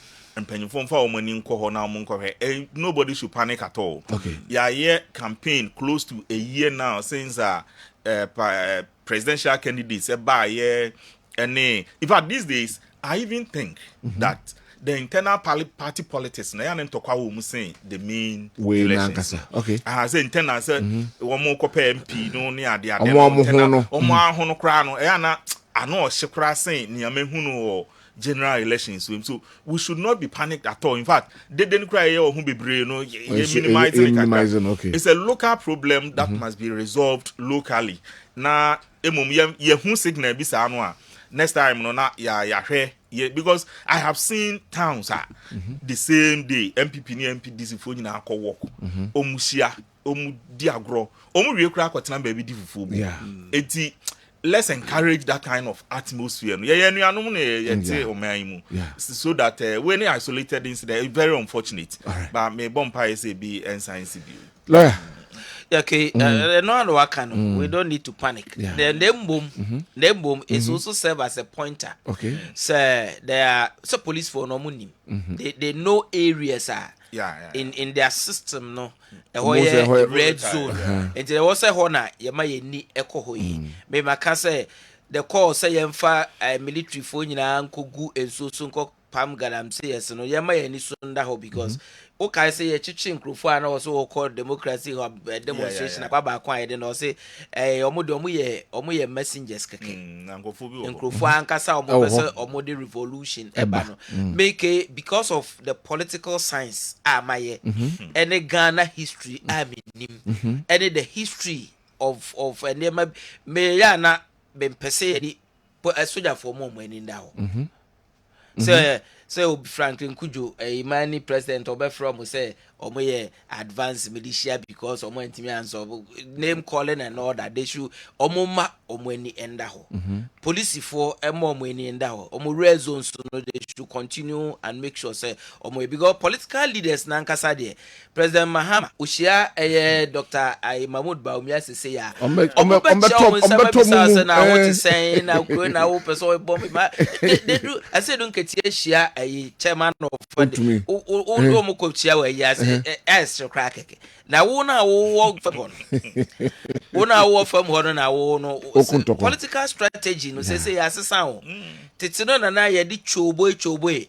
nobody should panic at all. Yeah, campaign close to a year now since presidential candidates in fact these days I even think that the internal party politics na yan ntokwa wo mu say the main elections. I say internal say one more MP no ne ade omo ahono kra no na ano ohye say niame hunu general elections so we should not be panicked at all. In fact they didn't cry or who be brave no minimizing it's a local problem that must be resolved locally na emom ye hu signal bi sa no a next time no na ya hwe because I have seen towns the same day MPP ni MPDC fo nyina akọ work omusia omu diagro omu wie kura akotena ba bi di fufu eti let's encourage that kind of atmosphere. So that when isolated incident, it's very unfortunate. But may bomb say be and science be. Lawyer. Okay, no, we don't need to panic. The name boom is also serve as a pointer. So there are so police for no money. They know areas are in their system no a red zone and there was a hona yama ni eko hoyi me maka say the call say yemfa military for nyina nkogu enso so nko pam galam say yes no yama ni so nda ho because okay say ye chichi nkrofo ana also call democracy or demonstration akwa kwa ide no say omo ye messengers keke nkrofo ankasa omo be say omo the revolution eba no make because of the political science amaye any Ghana history aminim any the history of enema me ya na be pese ni soja for mo ani nda ho so Franklin Kujo Imani president obe from say omoye advanced militia because omo ntimi answer name calling and all that they should omoma omweni enda ho police for omweni enda ho omo red zones no they should continue and make sure say omo because political leaders na nkasa de President Mahama ushia Dr. Mahmoud Baumia say ya na what is saying na ko na wo person bomb they do I say don't ketie shia a chairman of me. o ko chia wa yes extra crack na wo na wo fam wo na wo fam ho na wo no political strategy no say asesa ho tete no na ye di chobo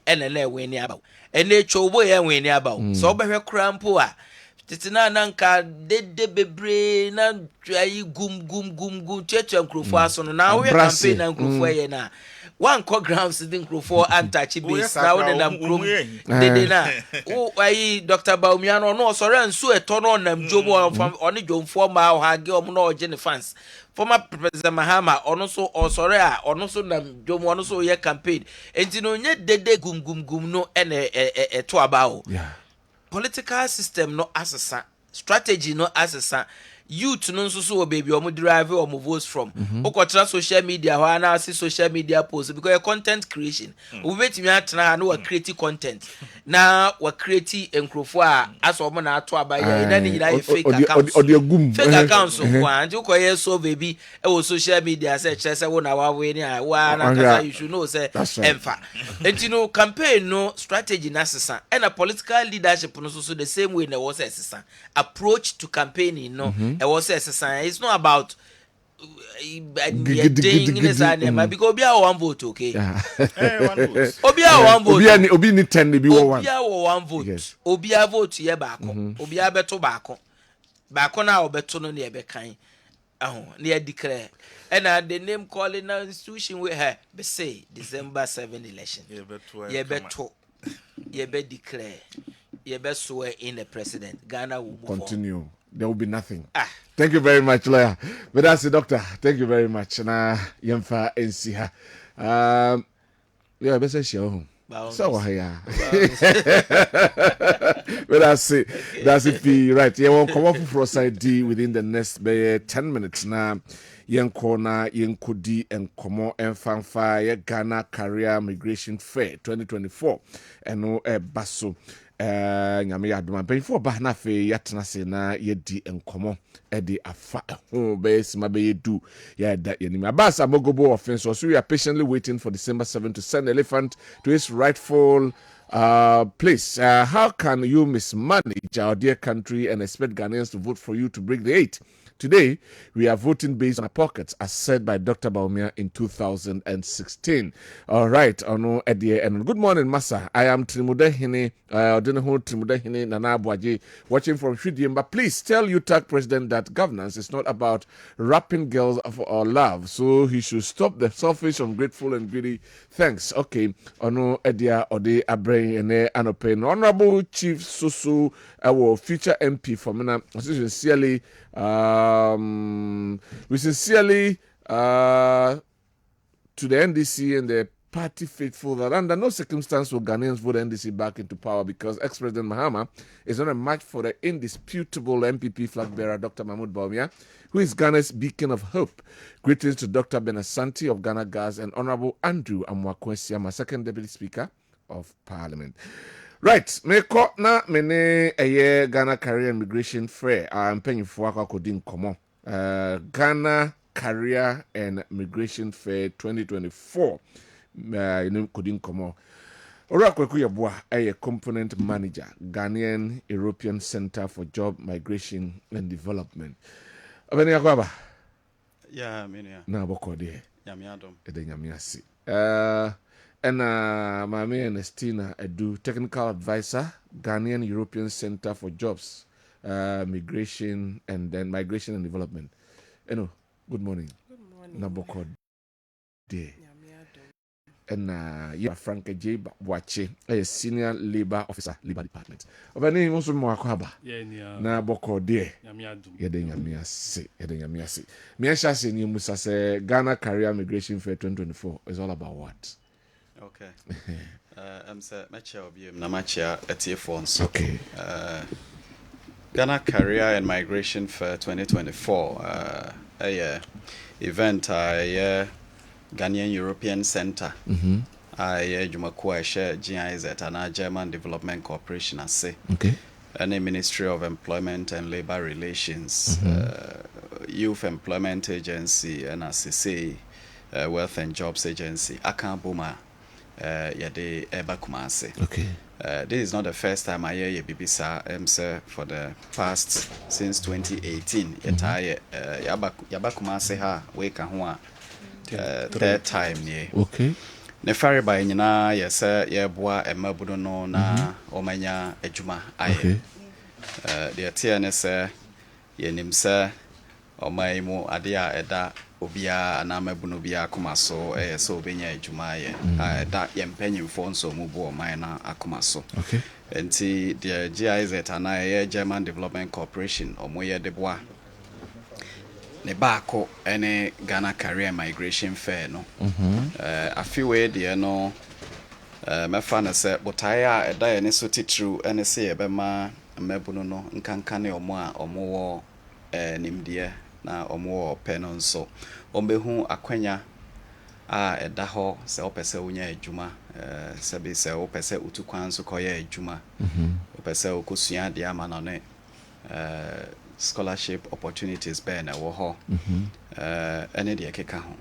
ene na we ni abaw ene chobo ye we ni abaw so obehwe krampo a tete na nka dede bebre na ayi gum cheche nkrofo aso no na wo campaign na nkrofo ye na one core grounds the nkrofo antachi base na wo na mkrom dede na wo ayi Dr. Baumiano no sorry nso eto no nam jomo oni jomfo ma o hage o no oje ne fans former president Mahama ono so osore a ono so nam jomo ono so ye campaign enti no nye dede gum no ene eto aba o political system no asesa strategy no asesa youth no nso so baby omo drive omo votes from okotra social media ho na see social media post because your content creation we betimi atena na we create content na we create enkrofo a aso omo na ato abaya na ni nyina fake accounts fake accounts kwa nti ukoye so baby e wo social media say chere say wo na wa we ni a wa na kasa you should know say emfa enti no campaign no strategy na sesa and a political leadership no so the same way na was sesa approach to campaigning no it was exercise. It's not about because obi a one vote, okay? Obi a one vote. Obi ni 10 be one. Obi a one vote. Obi a vote ye baako. Obi a beto baako. Baako na obeto no na ebe kan. Na declare. And the name calling now institution with her be say December 7 election. Ye beto. Ye be declare. Ye be swear in the president. Ghana will move continue. On. There will be nothing. Thank you very much, lawyer. But that's the doctor. Thank you very much. Na yemfa ensiha. Yeah, better show. So yeah. But that's it. That's it. Right. Yeah, we'll come up for side D within the next 10 minutes. Now, Yankona, Yankudi, and Komo and Fanfa, Ghana Career Migration Fair 2024. And no Basso. Nyame adoma before ba na fe yatena se na yedi enkomo edi afa ho be sima be yedu ya da yenim abasa mogobo offense so we are patiently waiting for December 7 to send elephant to its rightful place. How can you mismanage our dear country and expect Ghanaians to vote for you to break the 8? Today, we are voting based on our pockets, as said by Dr. Baumia in 2016. All right, Ono Edie, and good morning, Massa. I am Trimudehine, Trimudehine Nana Bwaji, watching from Shudimba. Please tell UTAC President that governance is not about wrapping girls for our love, so he should stop the selfish, ungrateful, and greedy. Thanks. Okay, Ono Edia Ode Abrain and Anopen. Honorable Chief Susu, our future MP for Mena, sincerely. We sincerely to the NDC and the party faithful that under no circumstance will Ghanaians vote NDC back into power because ex-President Mahama is not a match for the indisputable MPP flag bearer Dr. Mahmoud Bawumia, who is Ghana's beacon of hope. Greetings to Dr. Benasanti of Ghana Gas and Honorable Andrew Amwakwesiama, second Deputy Speaker of Parliament. Right, me ko na mene eye Ghana Career Immigration Fair. I'm paying for Kodin Komo. Ghana Career and Migration Fair 2024. Kodin Komo. Ora kwaku yabwa eye component manager, Ghanaian European Center for Job Migration and Development. Abeni akwaba. Yeah, menia. Na boko de. Nyame adom. Ede nyame ase. And Mami Ernestina Edu, Technical Advisor, Ghanaian European Center for Jobs, Migration and Development. Good morning. Good morning. Naboko Day. And you are Frank J. Wache, a Senior Labor Officer, Labor Department. Obani also Mwakaba. Naboko Day. Yedenya se. Miasha se ni Musa se Ghana Career Migration Fair 2024 is all about what? Okay. I'm say matcha obi na matcha etie so. Okay. Ghana Career and Migration Fair 2024 event Ghanaian European Center. Jumakua share GIZ and German Development Corporation ase. Okay. And the Ministry of Employment and Labor Relations, Youth Employment Agency and ACC, Wealth and Jobs Agency, Akabuma. yɛde ɛba Kumase. Okay. This is not the first time I hear Bibisa say for the past since 2018. Yaba Kumase ha weka ho third time nie. Okay. Ne fare by nyina yɛsɛ yɛboa ɛmabuno no na ɔmanya adwuma ayɛ. Deɛ teɛ ne sɛ yɛnim sɛ ɔman mu ade a ɛda obia na mabuno bia akoma so sɛ obenya adwuma ayɛ ɛda yɛmpanyimfo nso mu bo ɔman na akoma so. Okay. Nti deɛ GIZ ana ɛyɛ German Development Corporation ɔmo yɛ de boa ne baako ene Ghana Career Migration Fair no. Afiwe deɛ no mefa na sɛ botae a ɛda yɛ ne so titru ene sɛ yɛbɛma mabuno no nkanka ne ɔmo a ɔmo wɔ nimdeɛ na ɔmo wɔ pɛ no nso ɔmbɛhu akwanya a ɛda hɔ sɛ wopɛ sɛ wonya adwuma sɛ bi sɛ wopɛ sɛ utu kwan so kɔyɛ adwuma wopɛ sɛ wokɔsua deɛ ama no ne scholarship opportunities bɛɛ na ɛwɔ hɔ ɛne deɛ keka ho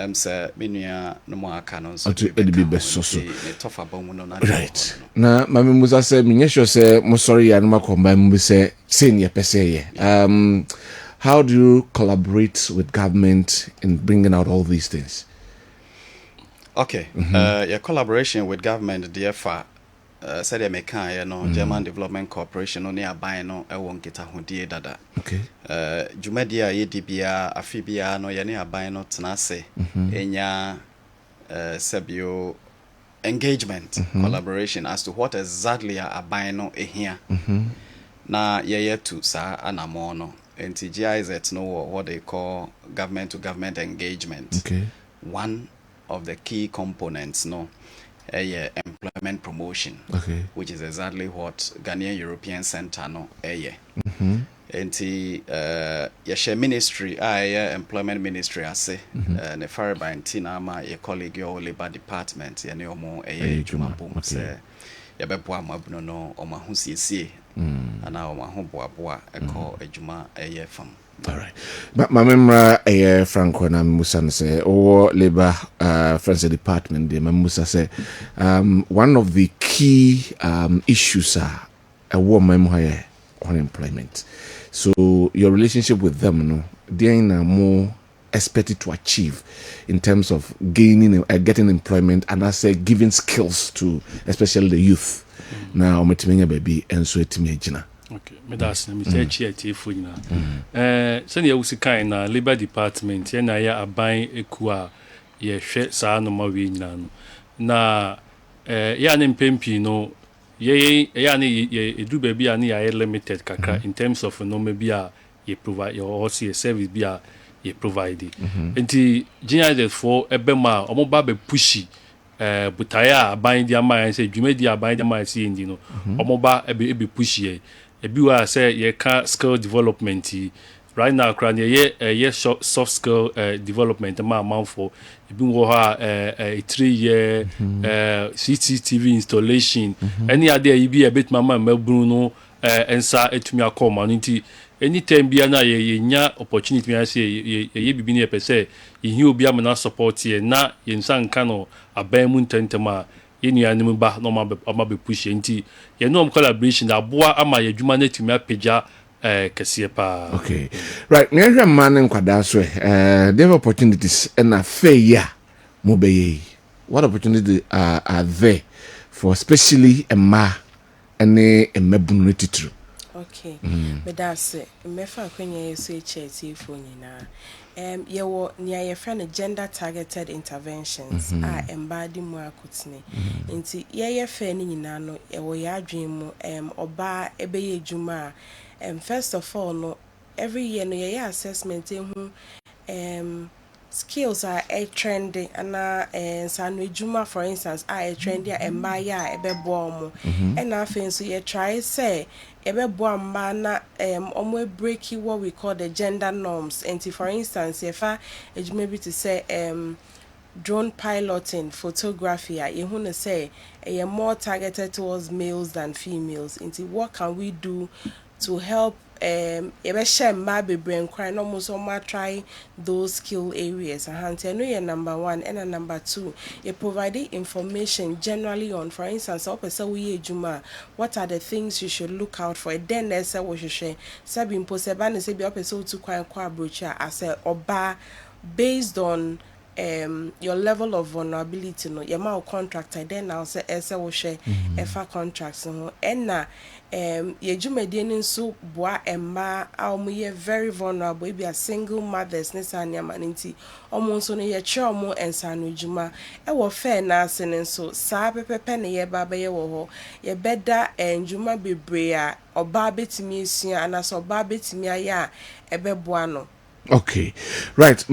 sɛ menua no mu aka no nso ɛde bi so ne tɔfa ba mu no na right na mame musa sɛ menyɛ sure sɛ mosɔre yɛ anoma kɔmba mu sɛ sei ne yɛpɛ sɛ yɛ how do you collaborate with government in bringing out all these things? Okay. Your collaboration with government dear fa said they make German Development Corporation on near buying no I won't get a hundie dada. Okay. Jumedia yedibia afibia no yene buying no tenase enya sebio engagement collaboration as to what exactly a buying no here. Na ye to sa anamo no. GIZ know what they call government to government engagement. Okay. One of the key components no employment promotion. Okay. Which is exactly what Ghanaian European Center no yeshe ministry employment ministry ase ne fare by ntina ma ye colleague your labor department ye ne omo juma bom se ye beboa mabuno no o ma ho siesie ana o ma ho boaboa eko adwuma fam. All right. But my memory Franco na Musa say or labor friends department de Musa say one of the key issues are a woman higher unemployment. So your relationship with them no they are more expected to achieve in terms of gaining getting employment and I say giving skills to especially the youth. Now metimenya baby enso etimi agina. Okay, me that's me say chi fo nyina. Send ya wusi kan na labor department ya na ya aban eku a ye hwe saa no ma we nyina no. Na ya ne mpempi no ye ya ne ye edu baby a ne ya limited kakra in terms of no maybe a ye provide your also service be a ye provide. Enti GIZ for ebema omo ba be pushy butaya aban dia man say dwuma dia aban dia man say ndi no omoba ebe push ye ebi wa say ye ka skill development right now kran ye soft skill development man for ebi wo ha 3-year CCTV installation any other e bi e bet mama mabru no ensa etumi akoma no nti anytime bia na ye nya opportunity me say ye bibi ne pese ye obi am na support ye na ye nsa nka no aban mu ntentema ye nuanim ba no ma be push nti ye no collaboration aboa ama ye dwuma na tumi apagya kese pa. Okay, right, me hwe man nkwada so there are opportunities na fair mo be what opportunities are there for especially a ma ene emabunu titru. Okay. But that's it. Me fa kwenya yeso HT fo nyina. Ye wo nia ye fra gender targeted interventions embody mu akotene. Nti ye fa ni nyina no ye wo ya adwen mu oba ebeye adwuma first of all no every year no ye assessment hu skills are a trending and sanu adwuma for instance a trendy embaya a ebebo mo and afin so ye try say ebebo amba na omo break what we call the gender norms and for instance if adwuma bi to say drone piloting photography you want say more targeted towards males than females into what can we do to help yɛbɛhyɛ mmaa bebree nkran na ɔmo nso ɔmo try those skill areas nti ɛno yɛ number 1 ɛna number 2 yɛ provide information generally on, for instance sɛ ɔpɛ sɛ woyɛ adwuma what are the things you should look out for then na ɛsɛ wohwehwɛ sɛ bi mpo sɛ ba ne sɛ bi ɔpɛ sɛ wotu kwan kɔ abrokyi a asɛ ɔbaa based on your level of vulnerability no your ma contractor then now say ese wo hwe efa contracts no enna ye dwumadie ni nso boa emma a omo ye very vulnerable e be a single mothers ne sanya maninti omo nso no ye kye omo ensano dwuma e wo fair na ase ne nso saa pepepe ne ye ba ye wo ho ye beda dwuma bebre a oba betimi esua anaso oba betimi aya ebeboa no. Okay, right.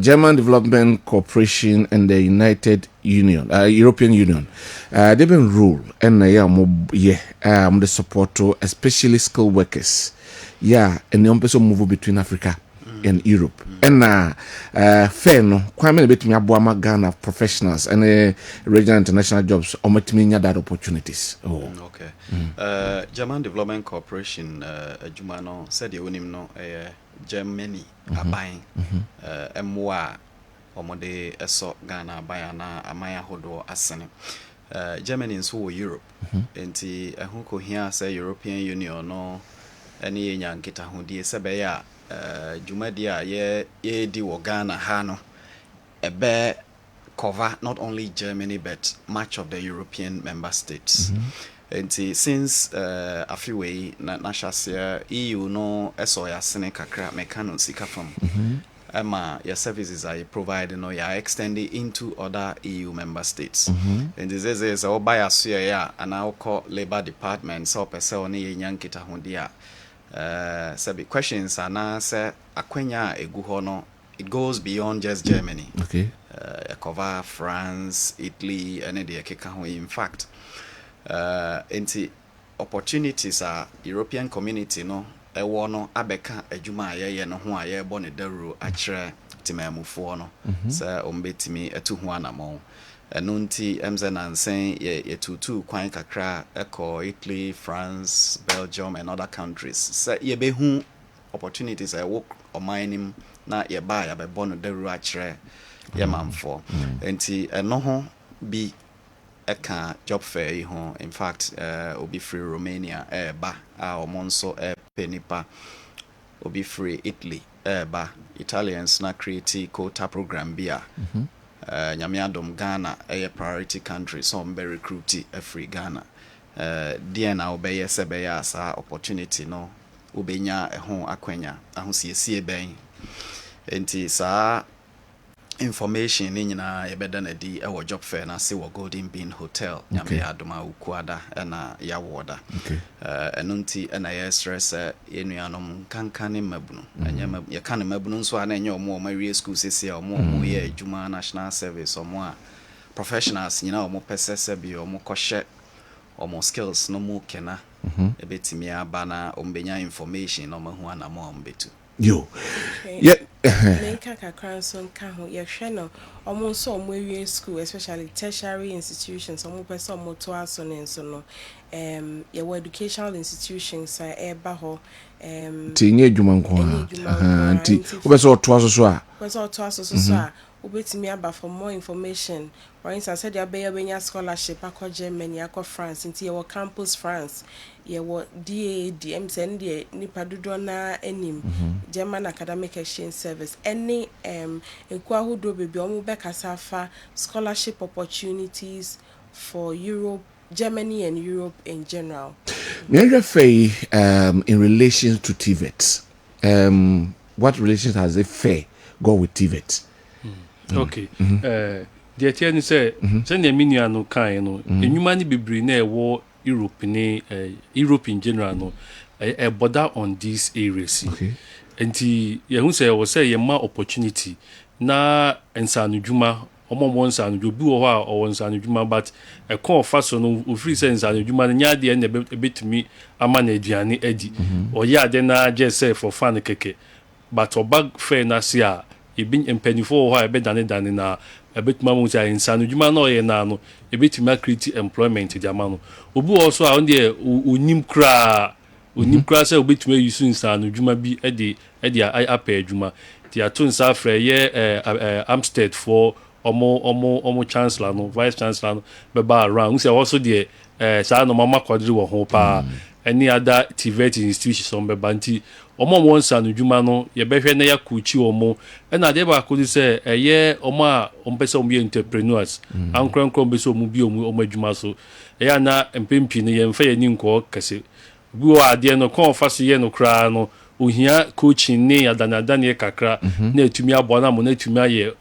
German Development Corporation and the United Union, European Union, they've been rule and the support to especially skilled workers. Yeah, and the also move between Africa and Europe. And fair no, quite many bit me abuama Ghana professionals and regional international jobs or that opportunities. Oh, okay. German Development Corporation, Jumano said you no Germany abain emwa omode eso Ghana bayana amaya hodo asene. Germany nso Europe. Enti ehun ko hia say European Union no ene yenya nkita hodie sebeya jumadi a ye di wo Ghana ha no ebe cover not only Germany but much of the European member states. And since a few way na share EU no eso ya sene kakra mekano sika from your services are provided no ya extending into other EU member states. And this is all by a ya and now call labor department so pese oni ye nyankita hondia sabi questions are na say akwenya egu ho no it goes beyond just Germany. Okay. Cover France, Italy, and the keka ho. In fact, enti opportunities are European community no ewo no abeka adwuma ye no ho aye bo ne daru akire timamufo no say ombetimi etu ho anamo eno nti emze nansen ye tutu kwan kakra eko Italy, France, Belgium and other countries say ye be hu opportunities I work on mining na ye buy ya be bo no daru akire ye manfo enti eno ho bi eka job fair ho. In fact obi free Romania ba omonso penipa obi free Italy ba Italians na create quota program bia nyamiadom Ghana priority country so mbe recruit free Ghana dia na obeye sebeya sa opportunity no obenya ho akwanya ahosiesie ben enti sa information ni nyina yebeda na di ewo job fair na se wo Golden Bean Hotel nyame adoma ukuada na ya woda enunti na ya stress enuanom kankane mabunu anya ye kan mabunu nso ana enye omo mawie school sese omo ye adwuma national service omo a professionals nyina omo pesese bi omo kohye omo skills no mu kena ebetimi aba na ombenya information no mahu ana mo ombetu yo yeah Menka kakranson kaho ye hwe no omo so omo awie school especially tertiary institutions omo pese omo to aso ne nso no ye educational institutions eba ho tinye adwuma nko anti obese oto aso so a pese oto aso so a obetimi aba for more information. For instance, said benya scholarship akọ Germany akọ France nti ye wo campus France ye wo DAD send the nipa dodo na enim German Academic Exchange Service any ekwa hodo bebi omo be kasafa scholarship opportunities for Europe, Germany and Europe in general. In relation to TVET, what relations has it fair go with TVET? Okay. The attorney say send the menu no kind no enwuma ni bebre na ewo Europe ni Europe in general no border on these areas. Okay. Enti ye hu say we say ye ma opportunity na ensanu dwuma omo nsanu obi wo ho a o nsanu dwuma but e kon fa so no ofiri say nsanu dwuma na nya de na ebetumi ama na aduane adi o ya de na je say for fan keke but obag fair na sia ebin empenifo ho a ebedane na ebetuma mu say nsanu dwuma na o ye na no ebetuma create employment di ama no obi also a on de onim kra onim kra sɛ obetumi yusu nsa no dwuma bi de apɛ adwuma ti ato nsa frɛ yɛ Amstead for ɔmo chancellor no vice chancellor no bɛba around nso ɛwɔ so deɛ saa no mama kwadiri wɔ ho paa any other TVET institutions on bɛba nti ɔmo wɔn nsa no dwuma no yɛbɛhwɛ na yɛakɔkyi ɔmo ɛna deɛ baako de sɛ ɛyɛ ɔmo a ɔmo pɛ sɛ ɔmo yɛ entrepreneurs ankorankora ɔmo pɛ sɛ ɔmo bi ɔmo adwuma so ɛyɛ ana mpempi no yɛmfa yɛni nkɔɔ kɛse bi wɔ adeɛ no kɔn ɔfa so yɛ no koraa no ohia coaching ne adanadane kakra na etumi aboa na mo na etumi ayɛ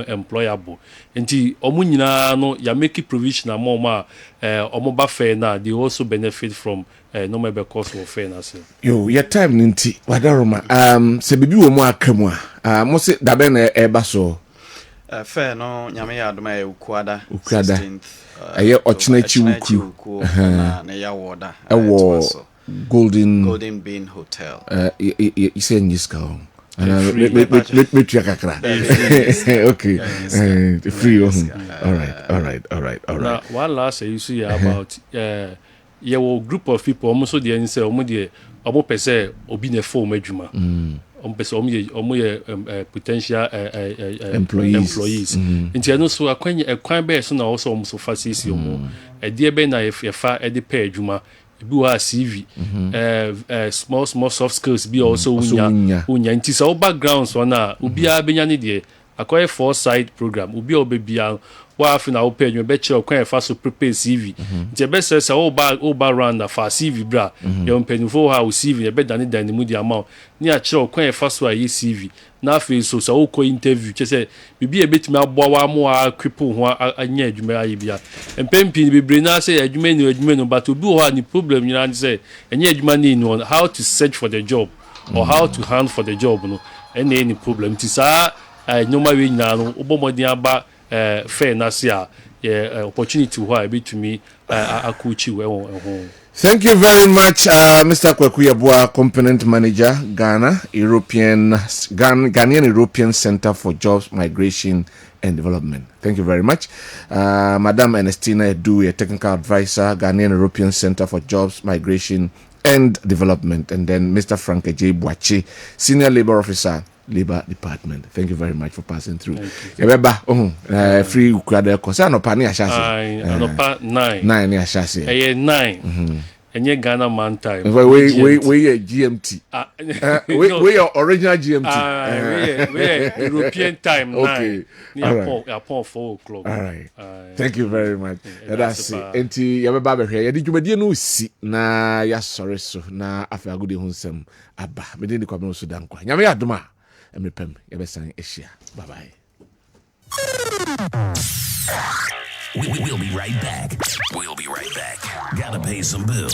employable nti ɔmo nyinaa no ya make provision among ma ɔmo ba fair na they also benefit from no me be cost of fair na say yo your time ninti wadaroma se bibi wo mu akamu a mo se da be na eba so fair no nyame ya adoma e ukuada 16th eye ochinachi wuku na ya woda ewo Golden Bean Hotel. You say in this car. Let me try kakra. Okay. Free. All right. Now, one last you see about your group of people almost so the say omo pese obi na form adwuma. Omo pese omo potential employees. Nti eno so akwan be so na also omo so facility omo. E de be na yefa e de pay adwuma. Bi wa CV small soft skills be also unya nti so backgrounds na obi a benya ne de akoye foresight program obi a obebia wa afi na open you be chere kwan fa so prepare CV nti be say o ba run na fa CV bra your penifo ha o CV be dan mu di amount ni a chere kwan fa so ayi CV na afi so o ko interview che say bibi e betimi aboa wa mo a cripple ho anya adwuma ayi bia empempi bebre na say adwuma no but obi ho ani problem nyina say anya adwuma ni no how to search for the job or how to hunt for the job no any problem ti sa nyoma we nyina no obomodin aba fair na say opportunity ho a betumi akuchi we ho. Thank you very much, Mr. Kwakuyabua, Component Manager, Ghanaian European Center for Jobs, Migration and Development. Thank you very much. Madam Ernestina Edu, a Technical Advisor, Ghanaian European Center for Jobs, Migration and Development. And then Mr. Frank J. Boachi, Senior Labor Officer, Labor Department. Thank you very much for passing through. Free Ukrada Kosa no pani ashasi. No pa 9. 9 ni ashasi. 9. Enye Ghana man time. We GMT. We your original GMT. We European time 9. Okay. Upon 4 o'clock. All right. Thank you very much. That's it. Enti yabeba be hwe. Yedi dwumadie no si na ya sore so na afa agudi hunsem aba. Me dey Kwabena so Dankwah. Nyame ya doma. Emepem yabesan ehia. Bye bye. We'll be right back. Gotta pay some bills.